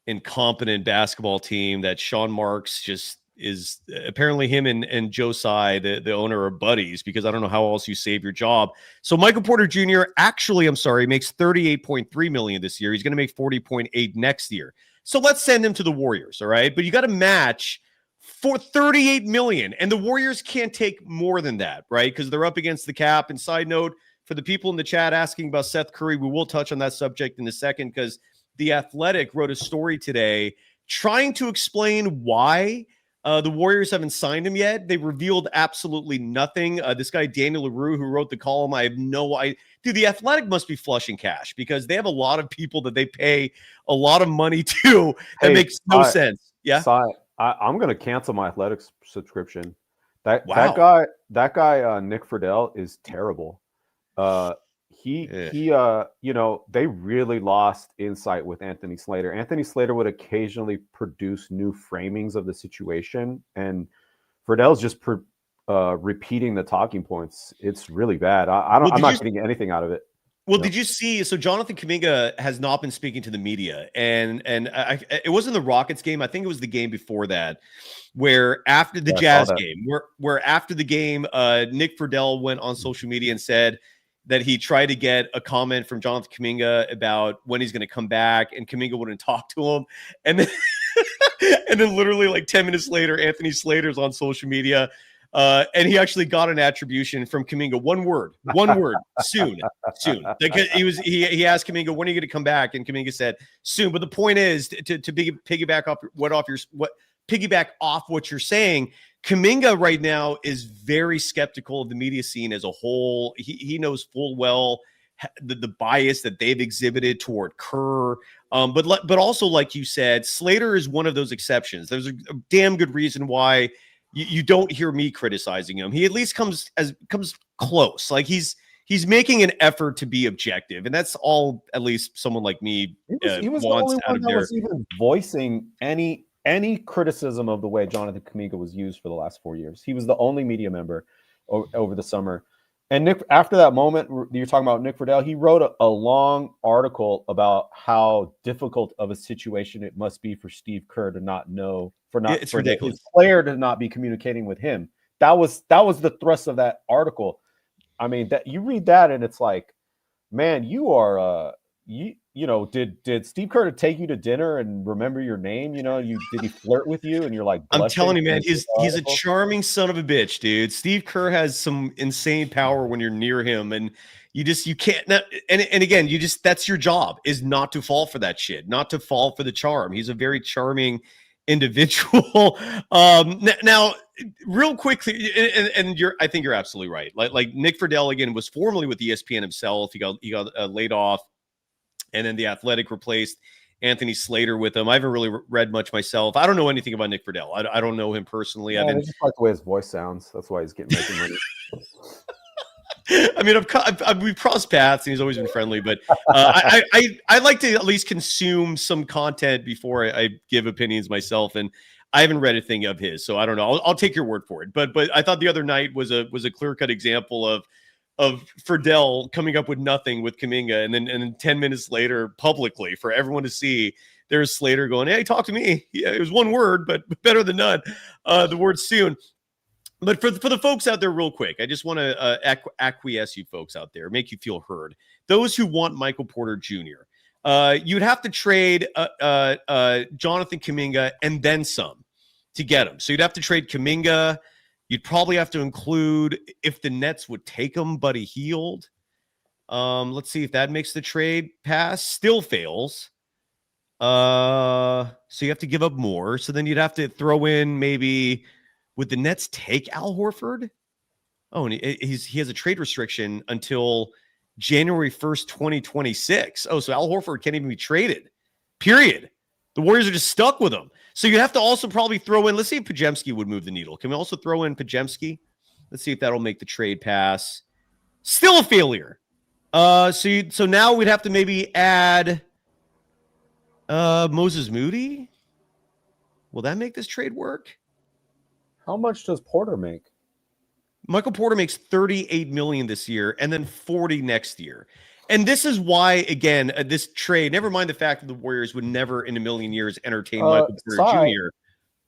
incompetent basketball team that Sean Marks just is apparently him and Joe Tsai, the owner, are buddies because I don't know how else you save your job. So Michael Porter Jr. actually, I'm sorry, makes $38.3 million this year. He's going to make $40.8 next year. So let's send him to the Warriors. All right. But you got to match for $38 million. And the Warriors can't take more than that, right? Because they're up against the cap. And side note, for the people in the chat asking about Seth Curry, we will touch on that subject in a second because The Athletic wrote a story today trying to explain why the Warriors haven't signed him yet. They revealed absolutely nothing. This guy, Daniel LaRue, who wrote the column, I have no idea. Dude, The Athletic must be flushing cash because they have a lot of people that they pay a lot of money to. That makes no sense. Yeah. I'm going to cancel my Athletics subscription. That guy, Nick Friedel is terrible. They really lost insight with Anthony Slater. Anthony Slater would occasionally produce new framings of the situation, and Friedel's just repeating the talking points. It's really bad. I'm not getting anything out of it. Well, did you see? So Jonathan Kaminga has not been speaking to the media, and it wasn't the Rockets game. I think it was the game before that, where after the Jazz game, where after the game, Nick Friedel went on social media and said that he tried to get a comment from Jonathan Kaminga about when he's going to come back, and Kaminga wouldn't talk to him. And then, and then literally like 10 minutes later, Anthony Slater's on social media, and he actually got an attribution from Kaminga. One word, soon. Like he asked Kaminga, when are you going to come back? And Kaminga said, soon. But the point is to piggyback off what you're saying. Kaminga right now is very skeptical of the media scene as a whole. He knows full well the bias that they've exhibited toward Kerr. But also, like you said, Slater is one of those exceptions. There's a damn good reason why you don't hear me criticizing him. He at least comes close. Like he's making an effort to be objective, and that's all at least someone like me he was wants the only out one of that there. was even voicing any criticism of the way Jonathan Kaminga was used for the last 4 years. He was the only media member over the summer. And Nick, after that moment, you're talking about Nick Friedel, he wrote a long article about how difficult of a situation it must be for Steve Kerr to not know, It's ridiculous. His player to not be communicating with him. That was the thrust of that article. I mean, that you read that and it's like, man, you are did Steve Kerr take you to dinner and remember your name? Did he flirt with you? And you're like, I'm telling you, man, he's a charming son of a bitch, dude. Steve Kerr has some insane power when you're near him, and you can't. And again, that's your job, is not to fall for that shit, not to fall for the charm. He's a very charming individual. Now, real quickly, and I think you're absolutely right. Like Nick Friedel again was formerly with ESPN himself. He got laid off. And then The Athletic replaced Anthony Slater with him. I haven't really read much myself. I don't know anything about Nick Friedel. I don't know him personally. I just like the way his voice sounds. That's why he's making money. I mean, we've crossed paths, and he's always been friendly. But I like to at least consume some content before I give opinions myself. And I haven't read a thing of his, so I don't know. I'll take your word for it. But I thought the other night was a clear-cut example of Friedel coming up with nothing with Kaminga, and then 10 minutes later, publicly for everyone to see, there's Slater going, "Hey, talk to me." Yeah, it was one word, but better than none. The word soon. But for the folks out there, real quick, I just want to acquiesce you folks out there, make you feel heard. Those who want Michael Porter Jr., you'd have to trade Jonathan Kaminga and then some to get him. So you'd have to trade Kaminga. You'd probably have to include if the Nets would take him, Buddy Hield. Let's see if that makes the trade pass. Still fails. So you have to give up more. So then you'd have to throw in maybe, would the Nets take Al Horford? Oh, and he has a trade restriction until January 1st, 2026. Oh, so Al Horford can't even be traded. Period. The Warriors are just stuck with him. So you have to also probably throw in, let's see if Podziemski would move the needle. Can we also throw in Podziemski? Let's see if that'll make the trade pass. Still a failure. So now we'd have to maybe add Moses Moody. Will that make this trade work? How much does Porter make? Michael Porter makes $38 million this year and then $40 next year. And this is why, again, this trade, never mind the fact that the Warriors would never in a million years entertain Michael Porter Jr.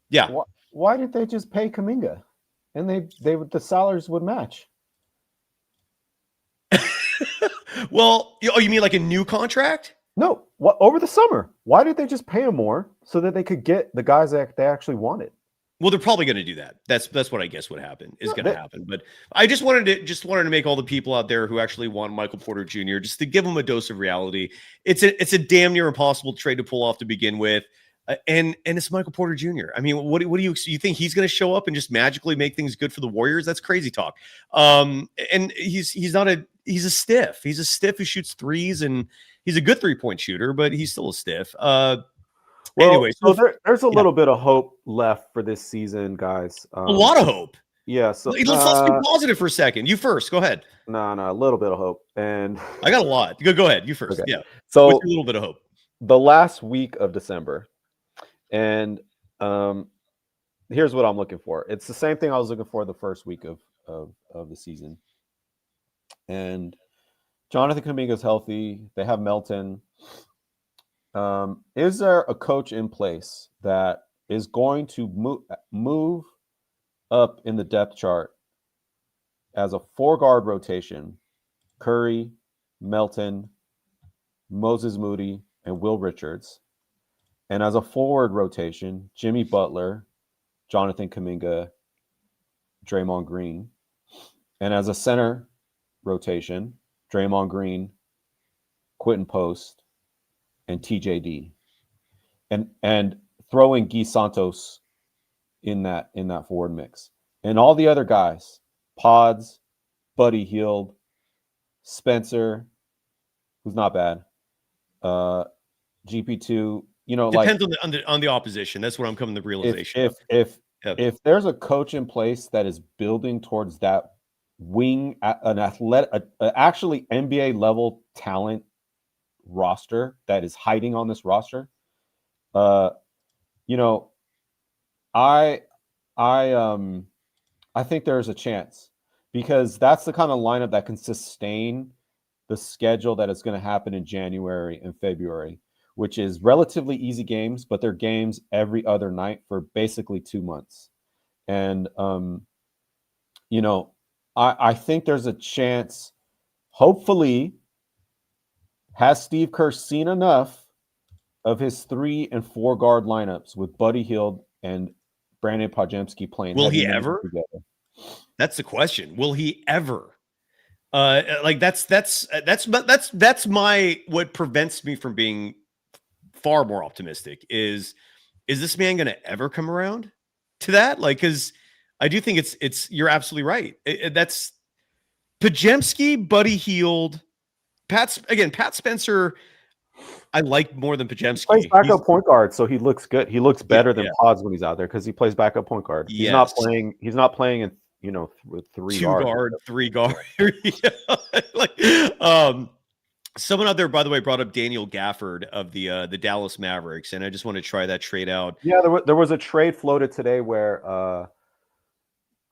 Yeah. Why did they just pay Kaminga? And the salaries would match. Well, you mean like a new contract? No, over the summer. Why did they just pay him more so that they could get the guys that they actually wanted? Well, they're probably going to do that. That's what I guess would happen is going to happen. But I just wanted to make all the people out there who actually want Michael Porter Jr. just to give them a dose of reality. It's a damn near impossible trade to pull off to begin with, and it's Michael Porter Jr. I mean, what do you think he's going to show up and just magically make things good for the Warriors? That's crazy talk. And he's a stiff. He's a stiff who shoots threes, and he's a good 3-point shooter, but he's still a stiff. Well, anyway, so there's a little bit of hope left for this season, guys. A lot of hope. Yeah. So let's be positive for a second. You first. Go ahead. No, a little bit of hope. And I got a lot. Go ahead. You first. Okay. Yeah. So what's a little bit of hope? The last week of December, and here's what I'm looking for. It's the same thing I was looking for the first week of the season. And Jonathan Kaminga is healthy. They have Melton. Is there a coach in place that is going to move up in the depth chart as a 4-guard rotation? Curry, Melton, Moses Moody, and Will Richards. And as a forward rotation, Jimmy Butler, Jonathan Kaminga, Draymond Green. And as a center rotation, Draymond Green, Quentin Post, and TJD, and throwing Guy Santos in that forward mix, and all the other guys, Pods, Buddy Hield, Spencer, who's not bad, GP2. Depends on the opposition. That's what I'm coming to the realization. If there's a coach in place that is building towards that wing, actually NBA level talent roster that is hiding on this roster, I think there's a chance, because that's the kind of lineup that can sustain the schedule that is going to happen in January and February, which is relatively easy games, but they're games every other night for basically 2 months. And I think there's a chance, hopefully. Has Steve Kerr seen enough of his 3 and 4 guard lineups with Buddy Hield and Brandon Podziemski playing? Will he ever? Together? That's the question. Will he ever? That's my what prevents me from being far more optimistic. Is this man going to ever come around to that? Because I do think it's you're absolutely right. That's Podziemski, Buddy Hield. Pat Spencer, I like more than Podziemski. He plays backup point guard, so he looks good. He looks better than Pods when he's out there because he plays backup point guard. He's not playing. He's not playing in with 3 guard, 3 guard. Someone out there, by the way, brought up Daniel Gafford of the Dallas Mavericks, and I just want to try that trade out. Yeah, there was a trade floated today where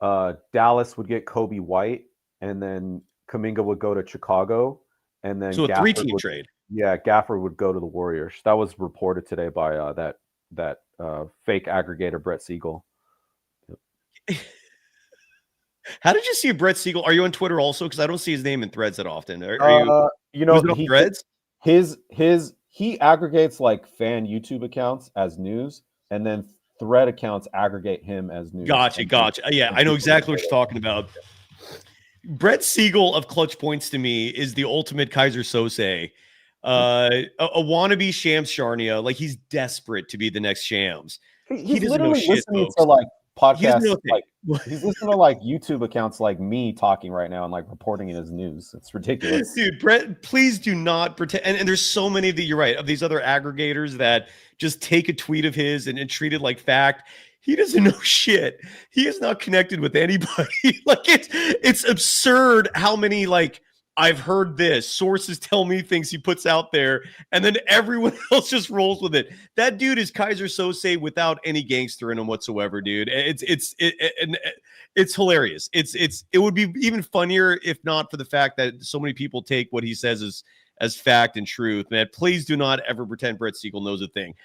Dallas would get Kobe White, and then Kaminga would go to Chicago. And then so a 3-team trade. Yeah, Gafford would go to the Warriors. That was reported today by that fake aggregator Brett Siegel. How did you see Brett Siegel? Are you on Twitter also? Because I don't see his name in threads that often. Are you? Threads. He aggregates like fan YouTube accounts as news, and then thread accounts aggregate him as news. Gotcha. Yeah, I know exactly what you're talking about. Brett Siegel of Clutch Points to me is the ultimate Kaiser Sose, a wannabe Shams Charania. He's desperate to be the next Shams. He doesn't know shit, folks. To podcasts, he's listening to YouTube accounts like me talking right now and reporting in his news. It's ridiculous, dude. Brett, please do not pretend. And there's so many of you're right, of these other aggregators that just take a tweet of his and treat it like fact. He doesn't know shit. He is not connected with anybody. It's absurd how many I've heard this. Sources tell me things he puts out there, and then everyone else just rolls with it. That dude is Kaiser Sose without any gangster in him whatsoever, dude. It's hilarious. It would be even funnier if not for the fact that so many people take what he says as fact and truth. Man, please do not ever pretend Brett Siegel knows a thing.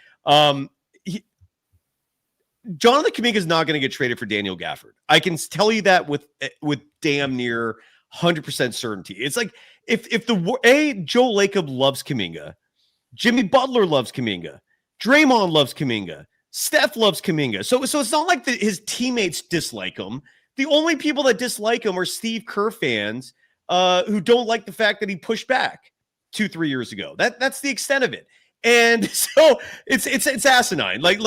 Jonathan Kaminga is not going to get traded for Daniel Gafford. I can tell you that with damn near 100% certainty. It's like if Joe Lacob loves Kaminga, Jimmy Butler loves Kaminga, Draymond loves Kaminga, Steph loves Kaminga. So it's not like his teammates dislike him. The only people that dislike him are Steve Kerr fans who don't like the fact that he pushed back 2-3 years ago. That's the extent of it. And so it's asinine. Like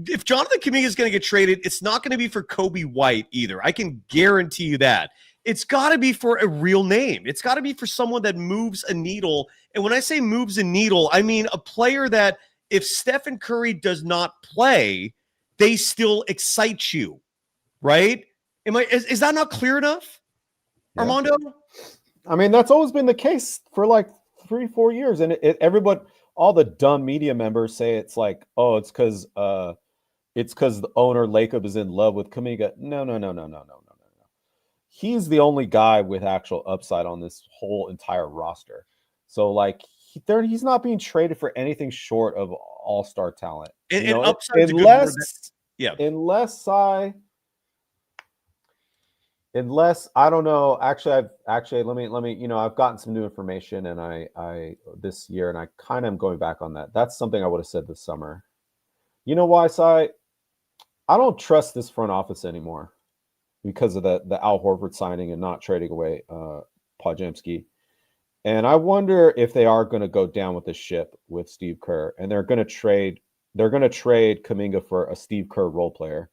if Jonathan Kaminga is going to get traded, it's not going to be for Kobe White either. I can guarantee you that. It's got to be for a real name. It's got to be for someone that moves a needle. And when I say moves a needle, I mean a player that if Stephen Curry does not play, they still excite you, right? Is that not clear enough, yeah. Armando? I mean, that's always been the case for like 3-4 years. And everybody, all the dumb media members say it's like, oh, it's because the owner Lacob is in love with Kaminga. No. He's the only guy with actual upside on this whole entire roster. So like he's not being traded for anything short of all-star talent. And upside unless I don't know. Actually, let me. I've gotten some new information, and I this year, and I kind of am going back on that. That's something I would have said this summer. You know why, Cy? I don't trust this front office anymore because of the Al Horford signing and not trading away Podziemski. And I wonder if they are going to go down with the ship with Steve Kerr, and they're going to trade Kaminga for a Steve Kerr role player.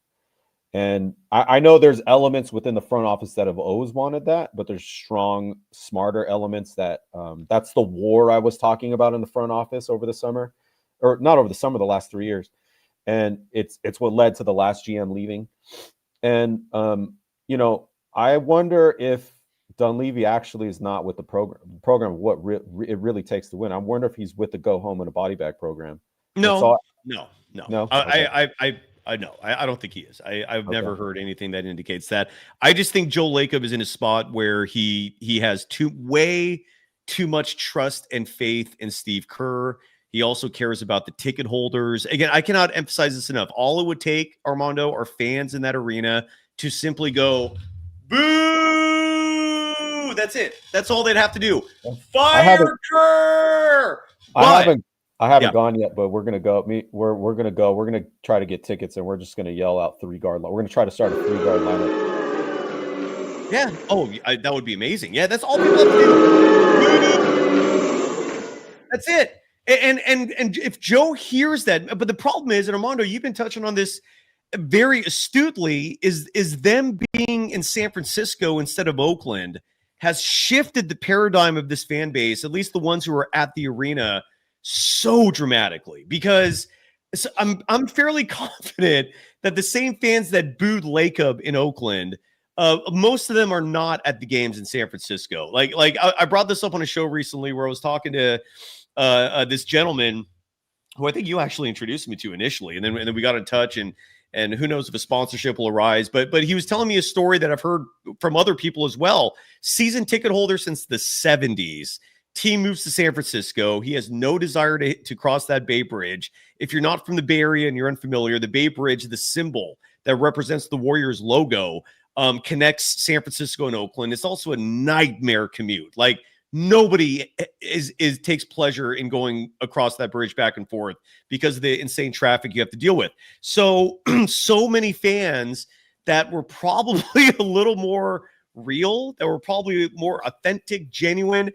And I know there's elements within the front office that have always wanted that, but there's strong, smarter elements that that's the war I was talking about in the front office over the summer, or not over the summer, the last 3 years. And it's what led to the last GM leaving. And, I wonder if Dunleavy actually is not with the program, what it really takes to win. I wonder if he's with the go home and a body bag program. No. Okay. I know. I don't think he is. I've never heard anything that indicates that. I just think Joe Lacob is in a spot where he has way too much trust and faith in Steve Kerr. He also cares about the ticket holders. Again, I cannot emphasize this enough. All it would take, Armando, are fans in that arena to simply go, boo! That's it. That's all they'd have to do. Fire Kerr! I haven't gone yet, but we're gonna go. We're gonna go. We're gonna try to get tickets, and we're just gonna yell out 3-guard line. We're gonna try to start a 3-guard lineup. Yeah. Oh, that would be amazing. Yeah, that's all people have to do. That's it. And if Joe hears that, but the problem is, and Armando, you've been touching on this very astutely, is them being in San Francisco instead of Oakland has shifted the paradigm of this fan base, at least the ones who are at the arena, so dramatically, because I'm fairly confident that the same fans that booed Lacob in Oakland, most of them are not at the games in San Francisco. Like I brought this up on a show recently where I was talking to this gentleman who I think you actually introduced me to initially, and then we got in touch, and who knows if a sponsorship will arise, but he was telling me a story that I've heard from other people as well. Season ticket holder since the 70s. Team moves to San Francisco. He has no desire to cross that Bay Bridge. If you're not from the Bay Area and you're unfamiliar, the Bay Bridge, the symbol that represents the Warriors logo, connects San Francisco and Oakland. It's also a nightmare commute. Like nobody takes pleasure in going across that bridge back and forth because of the insane traffic you have to deal with. So many fans that were probably a little more real, that were probably more authentic, genuine,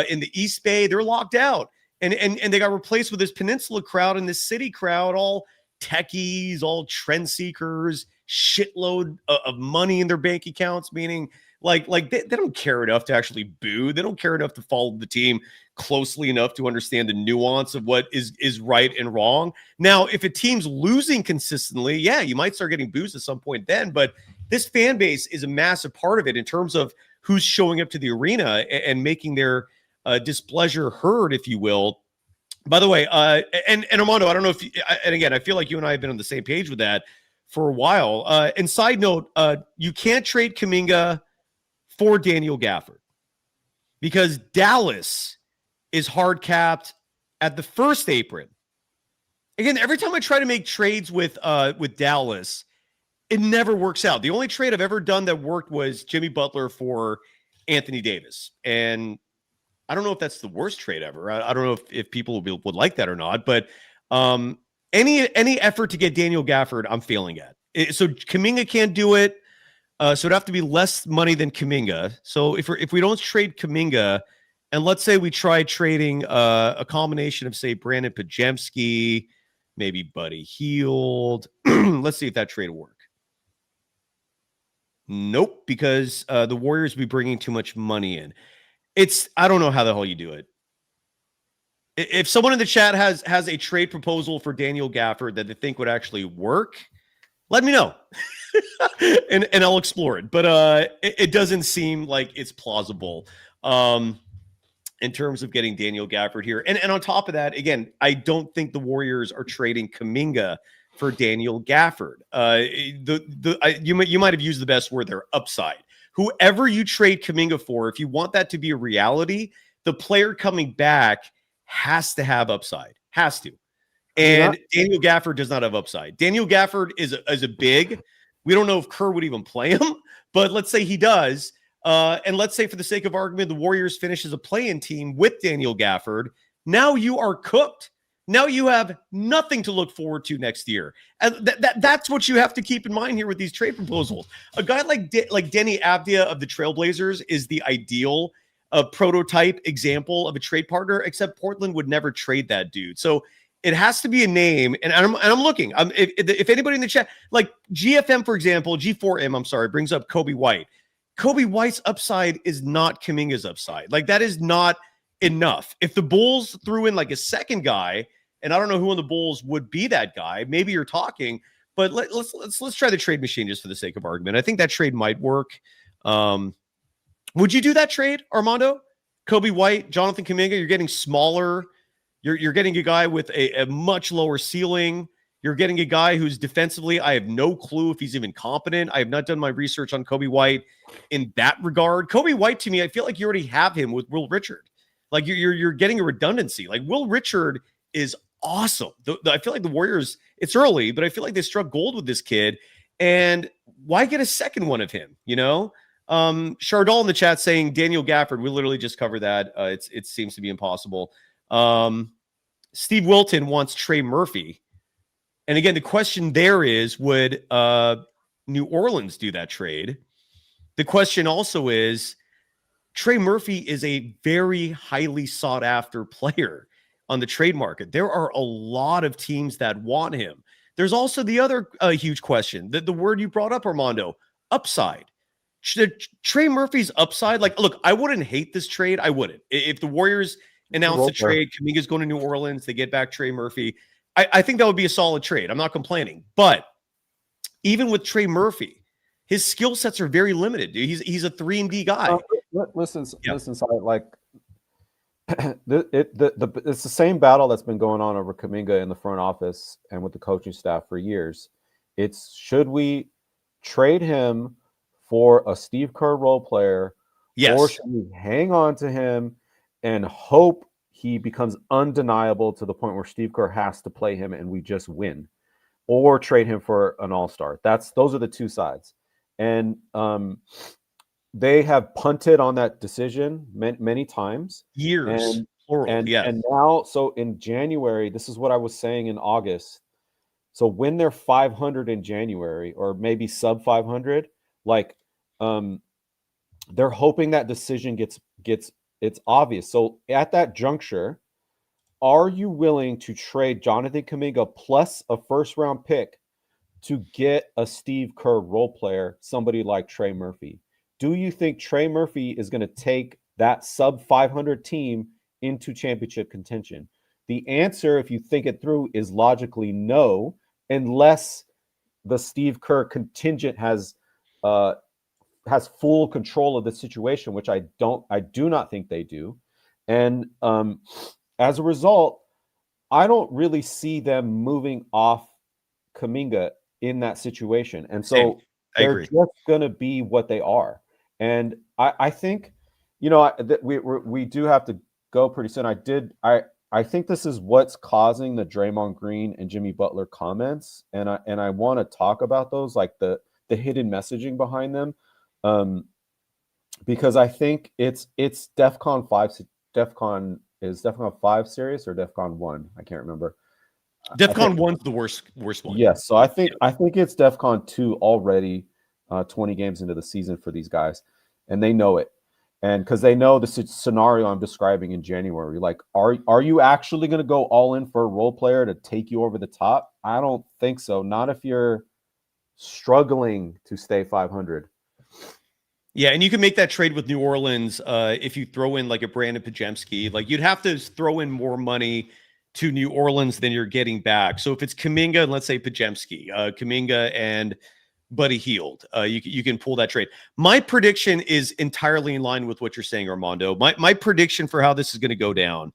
in the East Bay, they're locked out, and they got replaced with this Peninsula crowd and this city crowd, all techies, all trend seekers, shitload of money in their bank accounts, meaning like they don't care enough to actually boo. They don't care enough to follow the team closely enough to understand the nuance of what is right and wrong. Now, if a team's losing consistently, yeah, you might start getting boos at some point then, but this fan base is a massive part of it in terms of who's showing up to the arena and making their displeasure heard, if you will. By the way, and Armando, I don't know if, and again, I feel like you and I have been on the same page with that for a while. And side note, you can't trade Kaminga for Daniel Gafford because Dallas is hard capped at the first apron. Again, every time I try to make trades with Dallas, it never works out. The only trade I've ever done that worked was Jimmy Butler for Anthony Davis. And I don't know if that's the worst trade ever. I don't know if people would like that or not, but any effort to get Daniel Gafford, I'm failing at. So Kaminga can't do it. So it'd have to be less money than Kaminga. So if we don't trade Kaminga, and let's say we try trading a combination of, say, Brandon Podziemski, maybe Buddy Hield. Let's see if that trade will work. Nope, because the Warriors will be bringing too much money in. I don't know how the hell you do it. If someone in the chat has a trade proposal for Daniel Gafford that they think would actually work, let me know. and I'll explore it. But it doesn't seem like it's plausible in terms of getting Daniel Gafford here. And on top of that, again, I don't think the Warriors are trading Kaminga for Daniel Gafford. You might have used the best word there, upside. Whoever you trade Kaminga for, if you want that to be a reality, the player coming back has to have upside. Has to. And Daniel Gafford does not have upside. Daniel Gafford is a big. We don't know if Kerr would even play him, but let's say he does. And let's say, for the sake of argument, the Warriors finish as a play-in team with Daniel Gafford. Now you are cooked. Now you have nothing to look forward to next year. And that's what you have to keep in mind here with these trade proposals. A guy like Denny Avdia of the Trailblazers is the ideal prototype example of a trade partner, except Portland would never trade that dude. So it has to be a name. And I'm looking. If anybody in the chat, like GFM, for example, G4M, I'm sorry, brings up Kobe White. Kobe White's upside is not Kaminga's upside. Like, that is not enough. If the Bulls threw in like a second guy, and I don't know who on the Bulls would be that guy, maybe you're talking, but let's try the trade machine just for the sake of argument. I think that trade might work. Would you do that trade, Armando? Kobe White, Jonathan Kaminga, you're getting smaller. You're getting a guy with a much lower ceiling. You're getting a guy who's defensively, I have no clue if he's even competent. I have not done my research on Kobe White in that regard. Kobe White, to me, I feel like you already have him with Will Richard. Like, you're getting a redundancy. Like, Will Richard is awesome. I feel like the Warriors, it's early, but I feel like they struck gold with this kid. And why get a second one of him? You know, Chardol in the chat saying Daniel Gafford. We literally just covered that. It seems to be impossible. Steve Wilton wants Trey Murphy. And again, the question there is, would New Orleans do that trade? The question also is, Trey Murphy is a very highly sought after player on the trade market. There are a lot of teams that want him. There's also the other huge question, the word you brought up, Armando, upside. Trey Murphy's upside, like, look, I wouldn't hate this trade. I wouldn't. If the Warriors announced a trade, Kaminga's going to New Orleans, they get back Trey Murphy, I think that would be a solid trade. I'm not complaining. But even with Trey Murphy, his skill sets are very limited. Dude. He's a 3-and-D guy. Listen, like, it's the same battle that's been going on over Kaminga in the front office and with the coaching staff for years. It's, should we trade him for a Steve Kerr role player? Yes. Or should we hang on to him and hope he becomes undeniable to the point where Steve Kerr has to play him and we just win, or trade him for an all-star? Those are the two sides. And they have punted on that decision many times. Years. And now, so in January, this is what I was saying in August. So when they're 500 in January, or maybe sub 500, like, they're hoping that decision gets it's obvious. So at that juncture, are you willing to trade Jonathan Kaminga plus a first-round pick to get a Steve Kerr role player, somebody like Trey Murphy? Do you think Trey Murphy is going to take that sub 500 team into championship contention? The answer, if you think it through, is logically no, unless the Steve Kerr contingent has has full control of the situation, which I do not think they do. And as a result, I don't really see them moving off Kaminga in that situation. And so they're just going to be what they are. And I think, we do have to go pretty soon. I think this is what's causing the Draymond Green and Jimmy Butler comments. And I want to talk about those, like the hidden messaging behind them. Because I think it's DEFCON 5. Is DEFCON 5 serious or DEFCON 1? I can't remember. DEFCON 1's the worst one. Yes, so I think it's DEFCON 2 already, 20 games into the season for these guys, and they know it, and because they know the scenario I'm describing in January. Like, are you actually going to go all in for a role player to take you over the top? I don't think so. Not if you're struggling to stay 500. Yeah, and you can make that trade with New Orleans if you throw in like a Brandon Podziemski. Like, you'd have to throw in more money to New Orleans than you're getting back. So if it's Kaminga and let's say Podziemski, Kaminga and Buddy Hield, you can pull that trade. My prediction is entirely in line with what you're saying, Armando. My prediction for how this is going to go down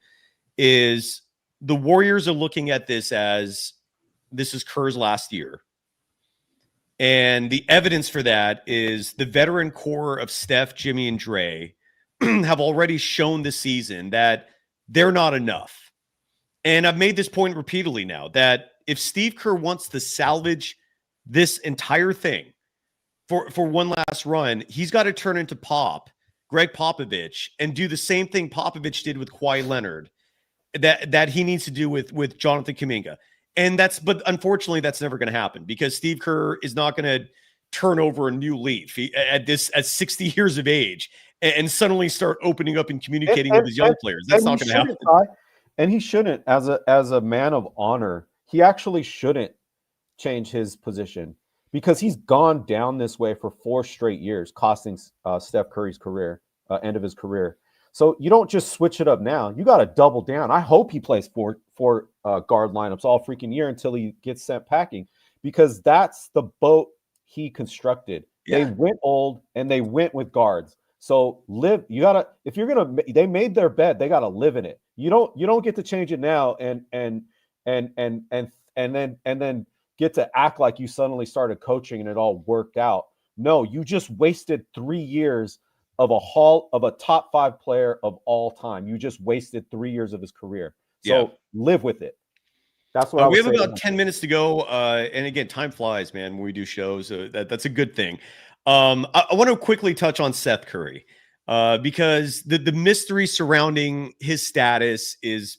is the Warriors are looking at this as this is Kerr's last year. And the evidence for that is the veteran core of Steph, Jimmy, and Dre have already shown this season that they're not enough. And I've made this point repeatedly now that if Steve Kerr wants to salvage this entire thing for one last run, he's got to turn into Greg Popovich, and do the same thing Popovich did with Kawhi Leonard that he needs to do with Jonathan Kaminga. But unfortunately, that's never going to happen because Steve Kerr is not going to turn over a new leaf at 60 years of age and suddenly start opening up and communicating with his young players. That's not going to happen. And he shouldn't, as a man of honor, he actually shouldn't change his position because he's gone down this way for 4 straight years, costing Steph Curry's career, end of his career. So you don't just switch it up now. You got to double down. I hope he plays four guard lineups all freaking year until he gets sent packing, because that's the boat he constructed. Yeah. They went old and they went with guards. So they made their bed, they got to live in it. You don't get to change it now and then get to act like you suddenly started coaching and it all worked out. No, you just wasted 3 years of a top 5 player of all time. You just wasted 3 years of his career. So live with it. That's what we have about 10 minutes to go. And again, time flies, man, when we do shows. That's a good thing. I want to quickly touch on Seth Curry because the mystery surrounding his status is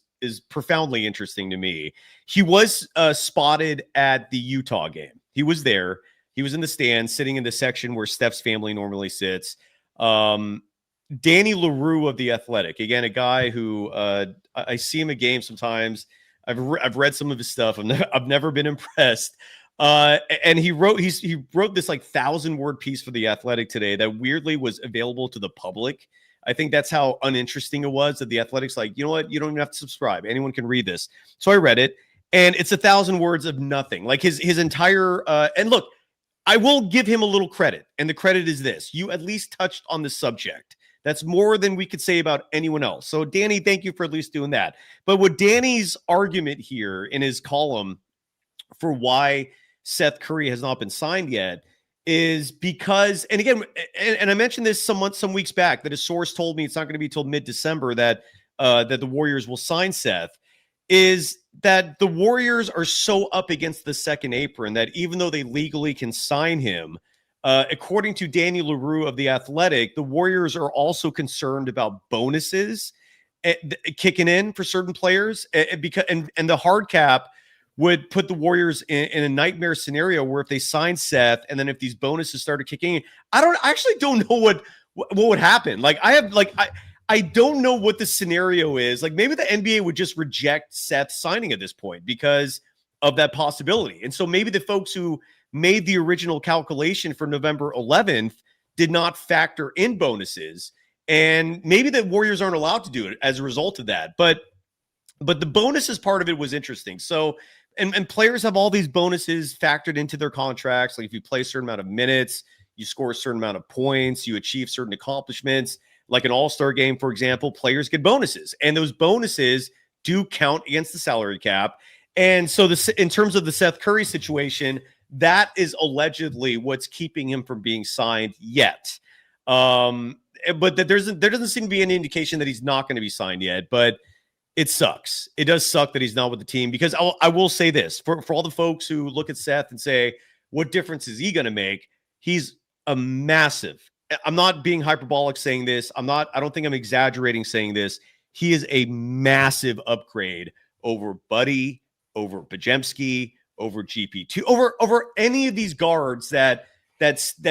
profoundly interesting to me. He was spotted at the Utah game. He was there. He was in the stands, sitting in the section where Steph's family normally sits. Danny LaRue of The Athletic, again, a guy who I see him at games sometimes. I've read some of his stuff. I've never been impressed. And he wrote this like 1,000-word piece for The Athletic today that weirdly was available to the public. I think that's how uninteresting it was, that The Athletic's like, you know what? You don't even have to subscribe. Anyone can read this. So I read it, and it's 1,000 words of nothing. Like his entire and look, I will give him a little credit, and the credit is this: you at least touched on the subject. That's more than we could say about anyone else. So Danny, thank you for at least doing that. But what Danny's argument here in his column for why Seth Curry has not been signed yet is because, and again, and I mentioned this some weeks back, that a source told me it's not going to be till mid-December that the Warriors will sign Seth, is that the Warriors are so up against the second apron that even though they legally can sign him, according to Danny LaRue of The Athletic, the Warriors are also concerned about bonuses kicking in for certain players, because the hard cap would put the Warriors in a nightmare scenario where if they sign Seth and then if these bonuses started kicking in, I actually don't know what would happen. I don't know what the scenario is. Like, maybe the NBA would just reject Seth signing at this point because of that possibility. And so maybe the folks who made the original calculation for November 11th did not factor in bonuses. And maybe the Warriors aren't allowed to do it as a result of that. But the bonuses part of it was interesting. So, and players have all these bonuses factored into their contracts. Like if you play a certain amount of minutes, you score a certain amount of points, you achieve certain accomplishments, like an all-star game, for example, players get bonuses, and those bonuses do count against the salary cap. And so in terms of the Seth Curry situation, that is allegedly what's keeping him from being signed yet. But there doesn't seem to be any indication that he's not going to be signed yet, but it sucks. It does suck that he's not with the team, because I will say this for all the folks who look at Seth and say, what difference is he going to make? He's a massive, I'm not being hyperbolic saying this. I don't think I'm exaggerating saying this. He is a massive upgrade over Buddy, over Podziemski, over GP2, over any of these guards that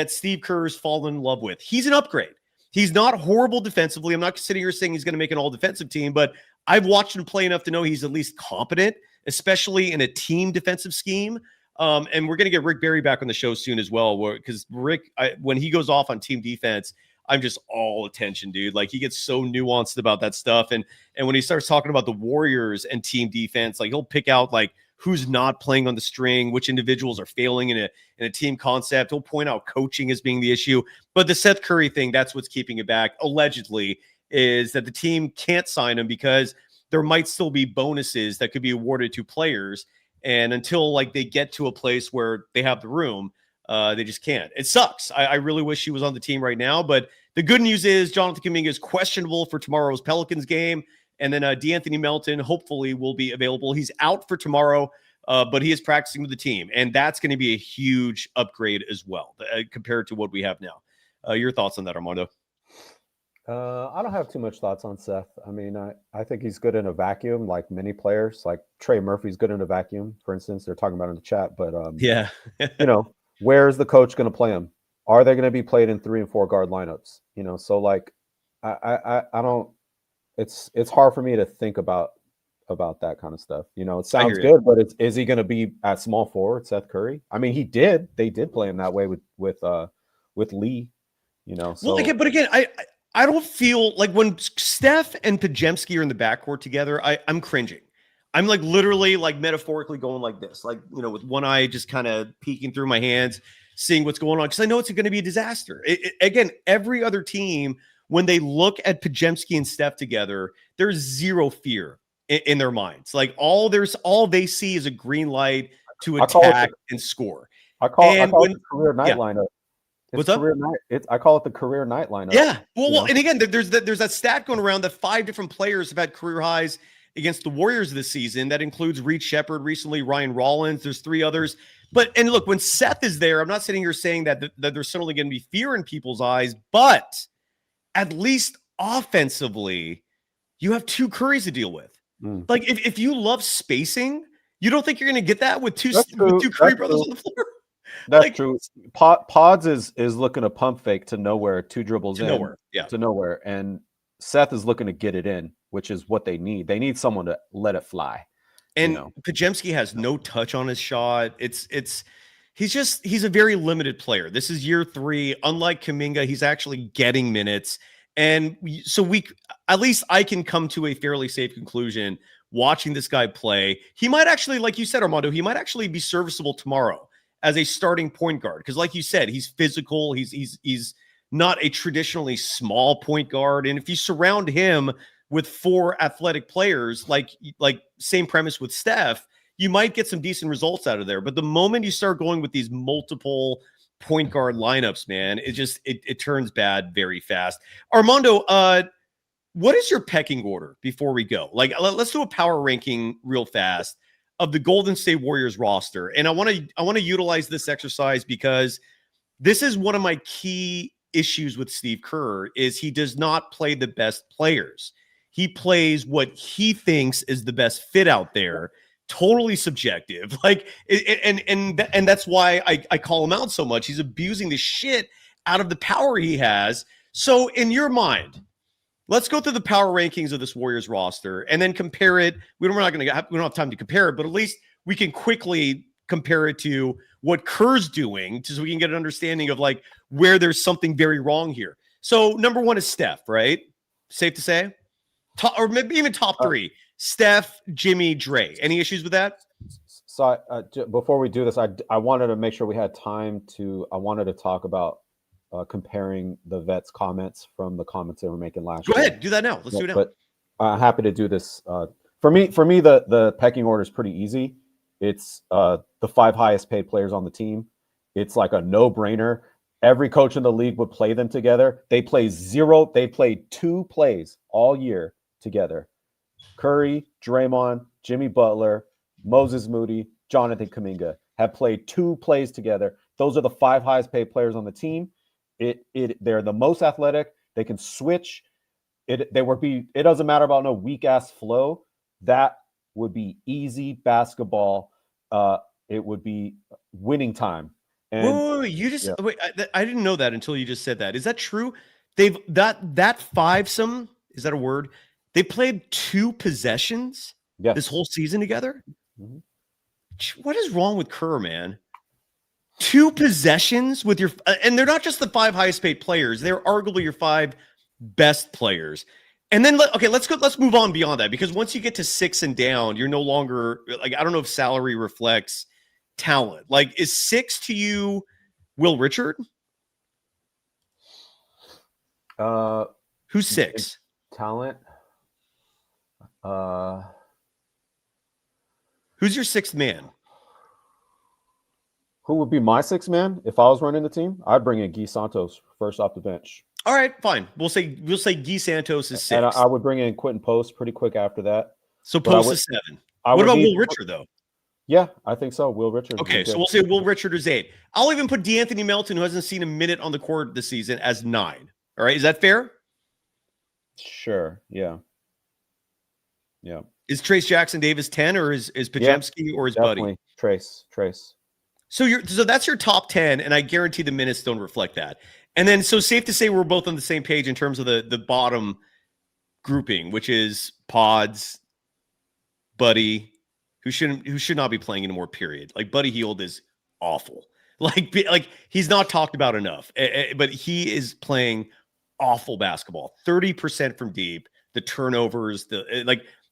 Steve Kerr's fallen in love with. He's an upgrade. He's not horrible defensively. I'm not sitting here saying he's going to make an all-defensive team, but I've watched him play enough to know he's at least competent, especially in a team defensive scheme. And we're going to get Rick Barry back on the show soon as well, because Rick, when he goes off on team defense, I'm just all attention, dude. Like, he gets so nuanced about that stuff. And when he starts talking about the Warriors and team defense, like, he'll pick out like who's not playing on the string, which individuals are failing in a team concept. He'll point out coaching as being the issue. But the Seth Curry thing, that's what's keeping it back, allegedly, is that the team can't sign him because there might still be bonuses that could be awarded to players. And until like they get to a place where they have the room, they just can't. It sucks. I really wish he was on the team right now. But the good news is Jonathan Kaminga is questionable for tomorrow's Pelicans game. And then DeAnthony Melton hopefully will be available. He's out for tomorrow, but he is practicing with the team. And that's going to be a huge upgrade as well compared to what we have now. Your thoughts on that, Armando? I don't have too much thoughts on Seth. I mean, I think he's good in a vacuum, like many players. Like Trey Murphy's good in a vacuum, for instance. They're talking about it in the chat. But, yeah, where's the coach going to play him? Are they going to be played in 3 and 4 guard lineups? So like, I don't. It's hard for me to think about that kind of stuff. It sounds good, but is he going to be at small forward, Seth Curry? I mean, they did play him that way with Lee. So. Well, but again, I don't feel like when Steph and Podziemski are in the backcourt together, I'm cringing. I'm like literally like metaphorically going like this, like, with one eye just kind of peeking through my hands, seeing what's going on, because I know it's going to be a disaster. Again, every other team, when they look at Podziemski and Steph together, there's zero fear in their minds. Like all they see is a green light to attack and score. I call it the career night lineup. What's up? I call it the career night lineup. Yeah. Well, and again, there's that stat going around that 5 different players have had career highs against the Warriors this season. That includes Reed Shepherd recently, Ryan Rollins. There's 3 others. And look, when Seth is there, I'm not sitting here saying that there's certainly going to be fear in people's eyes, but at least offensively, you have 2 Currys to deal with. Like if you love spacing, you don't think you're going to get that with two Curry brothers on the floor? That's true. Pods is looking to pump fake to nowhere, 2 dribbles in to nowhere, and Seth is looking to get it in, which is what they need. They need someone to let it fly. And Podziemski has no touch on his shot. He's a very limited player. This is year 3. Unlike Kaminga, he's actually getting minutes. And so at least I can come to a fairly safe conclusion watching this guy play. He might actually, like you said, Armando, he might actually be serviceable tomorrow as a starting point guard. Because like you said, he's physical. He's not a traditionally small point guard. And if you surround him with 4 athletic players, like same premise with Steph, you might get some decent results out of there. But the moment you start going with these multiple point guard lineups, man, it turns bad very fast. Armando, what is your pecking order before we go? Like, let's do a power ranking real fast of the Golden State Warriors roster. And I want to utilize this exercise because this is one of my key issues with Steve Kerr is he does not play the best players. He plays what he thinks is the best fit out there. Totally subjective. Like, and that's why I call him out so much. He's abusing the shit out of the power he has. So in your mind, let's go through the power rankings of this Warriors roster and then compare it. We don't have time to compare it, but at least we can quickly compare it to what Kerr's doing so we can get an understanding of like where there's something very wrong here. So number 1 is Steph, right? Safe to say? Or maybe even top 3. Steph, Jimmy, Dre. Any issues with that? So before we do this, I wanted to make sure we had time I wanted to talk about comparing the vets' comments from the comments they were making last Go year. ahead, do that now. Let's do it now. But happy to do this. For me, the pecking order is pretty easy. It's the 5 highest paid players on the team. It's like a no-brainer. Every coach in the league would play them together. They played 2 plays all year together. Curry, Draymond, Jimmy Butler, Moses Moody, Jonathan Kaminga have played 2 plays together. Those are the 5 highest paid players on the team. They're the most athletic. They can switch. It doesn't matter about no weak ass flow. That would be easy basketball. It would be winning time. And wait, you just wait. I didn't know that until you just said that. Is that true? They've that fivesome, is that a word? They played 2 possessions this whole season together. Mm-hmm. What is wrong with Kerr, man? 2 possessions with your, and they're not just the 5 highest paid players. They're arguably your 5 best players. And then, let's move on beyond that, because once you get to 6 and down, you're no longer like, I don't know if salary reflects talent. Like, is 6 to you Will Richard? Who's 6? Talent. Who's your 6th man? Who would be my 6th man if I was running the team? I'd bring in Guy Santos first off the bench. All right, fine. We'll say Guy Santos is 6. And I would bring in Quentin Post pretty quick after that. So Post is 7. What about Will Richard, though? Yeah, I think so. Will Richard. Okay, so we'll say Will Richard is 8. I'll even put DeAnthony Melton, who hasn't seen a minute on the court this season, as 9. All right, is that fair? Sure. Yeah. Yeah. Is Trace Jackson Davis 10, or is Podziemski or his buddy? Trace. So that's your top 10, and I guarantee the minutes don't reflect that. And then, so safe to say we're both on the same page in terms of the bottom grouping, which is Pods, Buddy, who should not be playing anymore. Period. Like, Buddy Hield is awful. Like he's not talked about enough, but he is playing awful basketball. 30% from deep. The turnovers,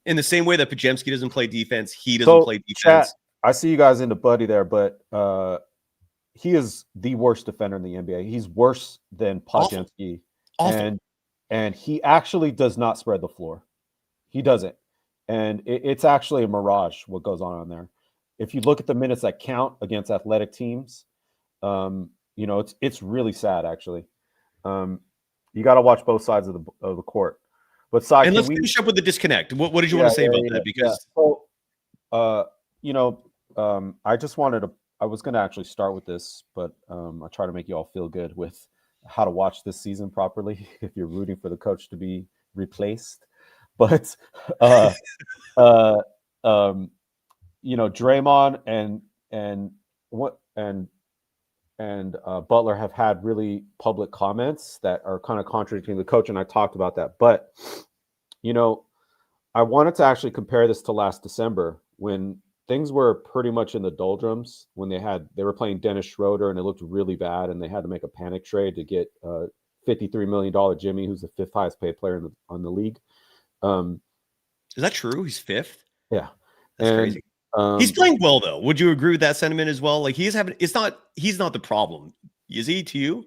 in the same way that Podziemski doesn't play defense, he doesn't play defense. Chat, I see you guys into Buddy there, but he is the worst defender in the NBA. He's worse than Podziemski. Awful. And he actually does not spread the floor. He doesn't. And it's actually a mirage what goes on there. If you look at the minutes that count against athletic teams, it's really sad, actually. You got to watch both sides of the court. But and let's finish up with the disconnect. What did you want to say about that? Because I just wanted to. I was going to actually start with this, but I try to make you all feel good with how to watch this season properly if you're rooting for the coach to be replaced. But Draymond and Butler have had really public comments that are kind of contradicting the coach, and I talked about that. But I wanted to actually compare this to last December when things were pretty much in the doldrums, when they were playing Dennis Schroeder and it looked really bad, and they had to make a panic trade to get $53 million Jimmy, who's the 5th highest paid player on the league. Is that true? He's 5th? Yeah, that's crazy. He's playing well, though. Would you agree with that sentiment as well? Like, he's not the problem. Is he to you?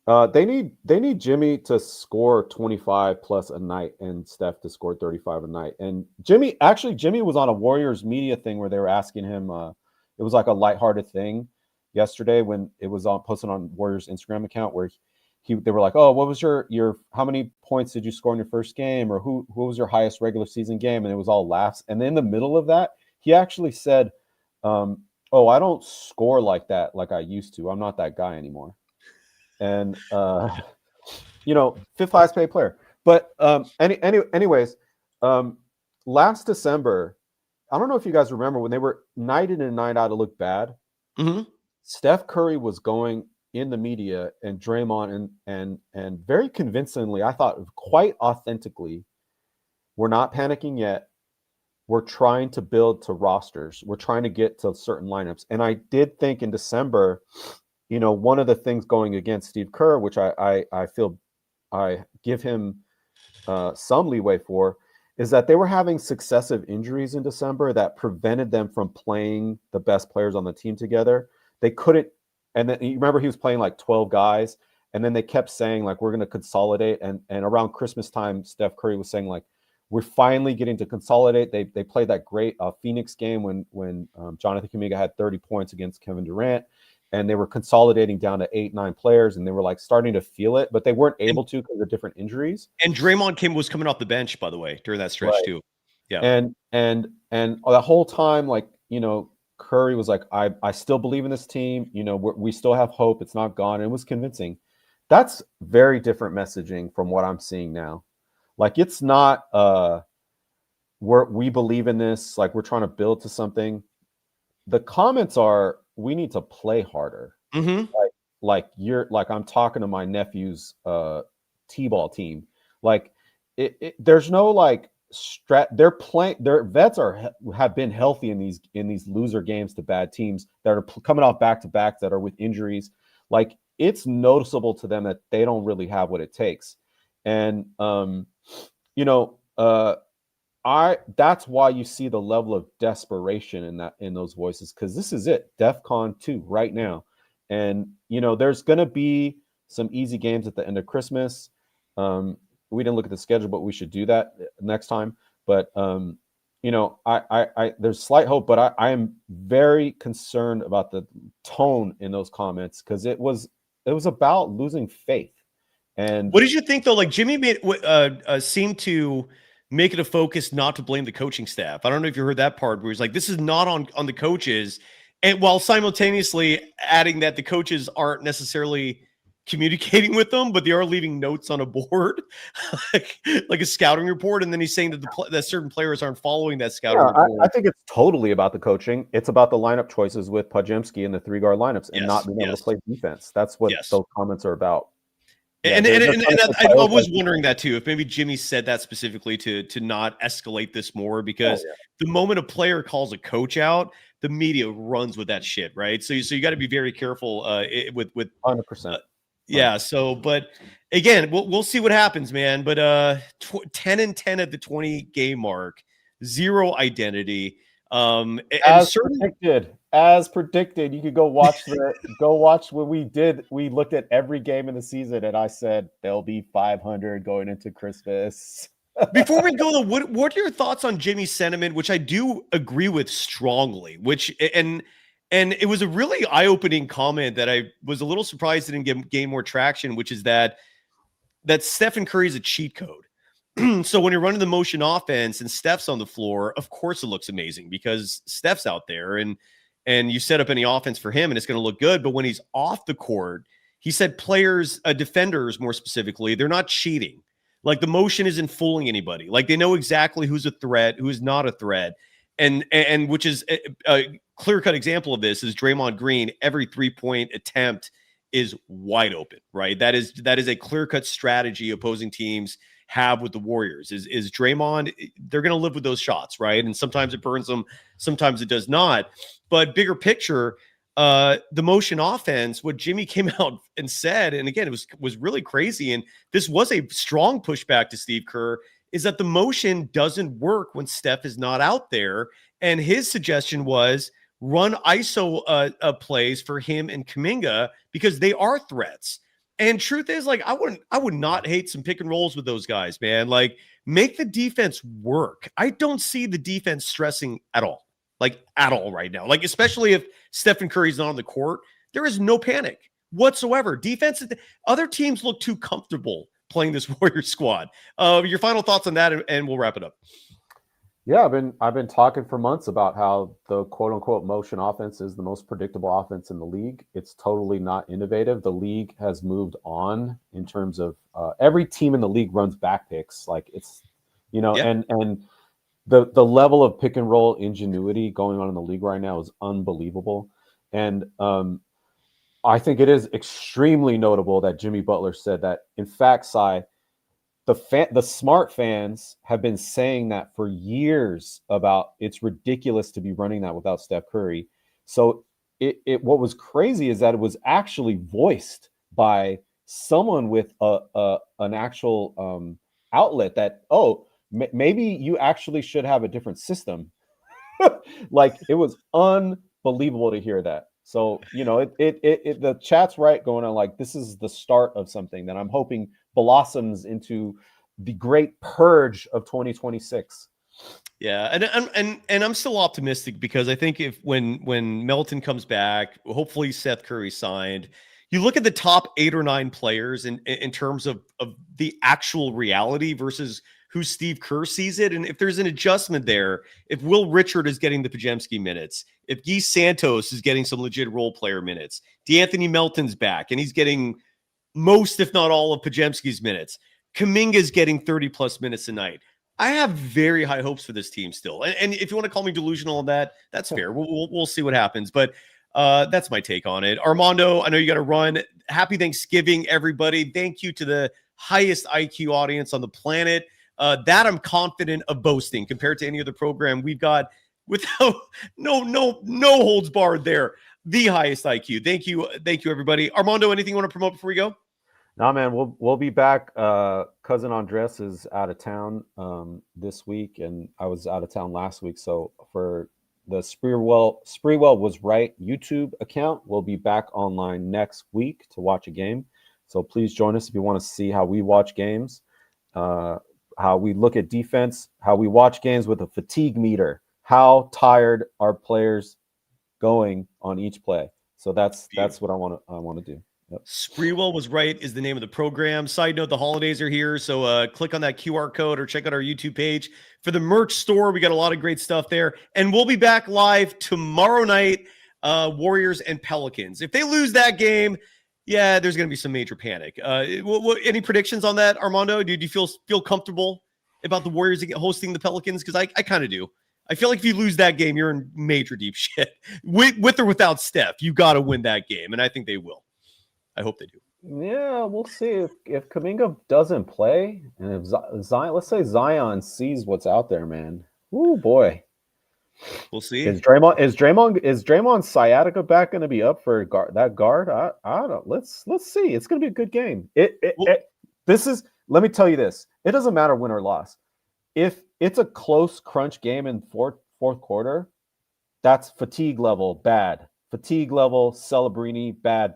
They need Jimmy to score 25 plus a night and Steph to score 35 a night. And Jimmy was on a Warriors media thing where they were asking him, it was like a lighthearted thing yesterday when it was posted on Warriors Instagram account where they were like, oh, what was your how many points did you score in your first game? Or who was your highest regular season game? And it was all laughs. And then in the middle of that, he actually said, oh, I don't score like that like I used to. I'm not that guy anymore. And 5th highest paid player. But anyways, last December, I don't know if you guys remember when they were night in and night out to look bad. Mm-hmm. Steph Curry was going in the media and Draymond and very convincingly, I thought quite authentically, we're not panicking yet. We're trying to build to rosters. We're trying to get to certain lineups. And I did think in December, one of the things going against Steve Kerr, which I feel I give him some leeway for, is that they were having successive injuries in December that prevented them from playing the best players on the team together. They couldn't And then you remember he was playing like 12 guys, and then they kept saying like we're going to consolidate. And around Christmas time, Steph Curry was saying like we're finally getting to consolidate. They played that great Phoenix game when Jonathan Kaminga had 30 points against Kevin Durant, and they were consolidating down to 8-9 players, and they were like starting to feel it, but they weren't able to because of different injuries. And Draymond was coming off the bench, by the way, during that stretch too. Yeah. And the whole time, like, you know, Curry was like, I still believe in this team. You know, we still have hope. It's not gone. And it was convincing. That's very different messaging from what I'm seeing now. Like, it's not we believe in this. Like, we're trying to build to something. The comments are, we need to play harder. Mm-hmm. Like I'm talking to my nephew's T-ball team. Like, there's no like they're playing. Their vets have been healthy in these loser games to bad teams that are coming off back-to-backs that are with injuries. Like, it's noticeable to them that they don't really have what it takes. And you know, that's why you see the level of desperation in those voices, because this is it, DEFCON 2 right now. And you know, there's gonna be some easy games at the end of Christmas. We didn't look at the schedule, but we should do that next time. But you know, I there's slight hope, but I am very concerned about the tone in those comments, because it was about losing faith. And what did you think though? Like, Jimmy seemed to make it a focus not to blame the coaching staff. I don't know if you heard that part where he's like, this is not on the coaches, and while simultaneously adding that the coaches aren't necessarily communicating with them, but they are leaving notes on a board, like a scouting report. And then he's saying that that certain players aren't following that scouting report. I think it's totally about the coaching. It's about the lineup choices with Podziemski and the 3-guard lineups, and not being able to play defense. That's what those comments are about. Yeah, and I was wondering that too, if maybe Jimmy said that specifically to not escalate this more, because the moment a player calls a coach out, the media runs with that shit, right? So you got to be very careful with 100%. Yeah. So, but again, we'll see what happens, man. But 10-10 at the 20 game mark, zero identity. As predicted, you could go watch what we did. We looked at every game in the season, and I said they'll be 500 going into Christmas. Before we go, though, what are your thoughts on Jimmy's sentiment, which I do agree with strongly? And it was a really eye-opening comment that I was a little surprised didn't gain more traction, which is that Stephen Curry is a cheat code. So when you're running the motion offense and Steph's on the floor, of course it looks amazing because Steph's out there, and you set up any offense for him and it's going to look good. But when he's off the court, he said defenders more specifically, they're not cheating. Like, the motion isn't fooling anybody. Like, they know exactly who's a threat, who's not a threat. And which is a clear-cut example of this is Draymond Green. Every 3-point attempt is wide open, right? That is a clear-cut strategy opposing teams have with the Warriors. Is Draymond, they're going to live with those shots, right? And sometimes it burns them, sometimes it does not. But bigger picture, the motion offense, what Jimmy came out and said, and again, it was really crazy, and this was a strong pushback to Steve Kerr, is that the motion doesn't work when Steph is not out there. And his suggestion was run ISO plays for him and Kaminga because they are threats. And truth is, like, I would not hate some pick and rolls with those guys, man. Like, make the defense work. I don't see the defense stressing at all right now. Like, especially if Stephen Curry's not on the court, there is no panic whatsoever. Defense, other teams look too comfortable playing this Warriors squad. Your final thoughts on that, and we'll wrap it up. Yeah, I've been talking for months about how the quote unquote motion offense is the most predictable offense in the league. It's totally not innovative. The league has moved on in terms of every team in the league runs back picks. Like, it's, you know, and the level of pick and roll ingenuity going on in the league right now is unbelievable. And I think it is extremely notable that Jimmy Butler said that, in fact, the smart fans have been saying that for years about it's ridiculous to be running that without Steph Curry. So what was crazy is that it was actually voiced by someone with an actual outlet that, maybe you actually should have a different system. Like, it was unbelievable to hear that. So, the chat's right going on like this is the start of something that I'm hoping blossoms into the great purge of 2026. Yeah, and I'm still optimistic because I think when Melton comes back, hopefully Seth Curry signed. You look at the top 8 or 9 players in terms of the actual reality versus who Steve Kerr sees it, and if there's an adjustment there, if Will Richard is getting the Podziemski minutes, if Guy Santos is getting some legit role player minutes, DeAnthony Melton's back and he's getting most, if not all, of Podziemski's minutes. Kaminga is getting 30 plus minutes a night. I have very high hopes for this team still. And if you want to call me delusional on that, that's fair. We'll see what happens. But that's my take on it. Armando, I know you got to run. Happy Thanksgiving, everybody. Thank you to the highest IQ audience on the planet. That I'm confident of boasting compared to any other program we've got without no holds barred there. The highest IQ. Thank you, everybody. Armando, anything you want to promote before we go? No, man, we'll be back. Cousin Andres is out of town this week, and I was out of town last week. So for the Spreewell was right YouTube account, we'll be back online next week to watch a game. So please join us if you want to see how we watch games, how we look at defense, how we watch games with a fatigue meter, how tired are players going on each play. So that's what I want to do. Yep. Spreewell was right is the name of the program. Side note, the holidays are here, so click on that QR code or check out our YouTube page for the merch store. We got a lot of great stuff there, and we'll be back live tomorrow night. Warriors and Pelicans. If they lose that game, yeah, there's going to be some major panic. Any predictions on that, Armando? Do you feel comfortable about the Warriors hosting the Pelicans? Because I kind of do. I feel like if you lose that game, you're in major deep shit. With or without Steph, you got to win that game, and I think they will. I hope they do. Yeah, we'll see if Kaminga doesn't play, and if Zion, let's say Zion sees what's out there, man. Ooh, boy. We'll see. Is Draymond's sciatica back going to be up for that guard? I don't. Let's see. It's going to be a good game. Let me tell you this. It doesn't matter win or loss. If it's a close crunch game in fourth quarter, that's fatigue level bad. Fatigue level, Celebrini, bad.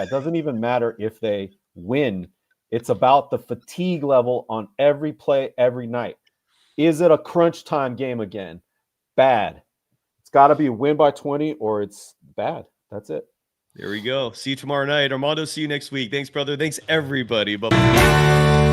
Doesn't even matter if they win. It's about the fatigue level on every play, every night. Is it a crunch time game again? Bad. It's got to be a win by 20 or it's bad. That's it. There we go. See you tomorrow night. Armando, see you next week. Thanks, brother. Thanks, everybody. Bye-bye.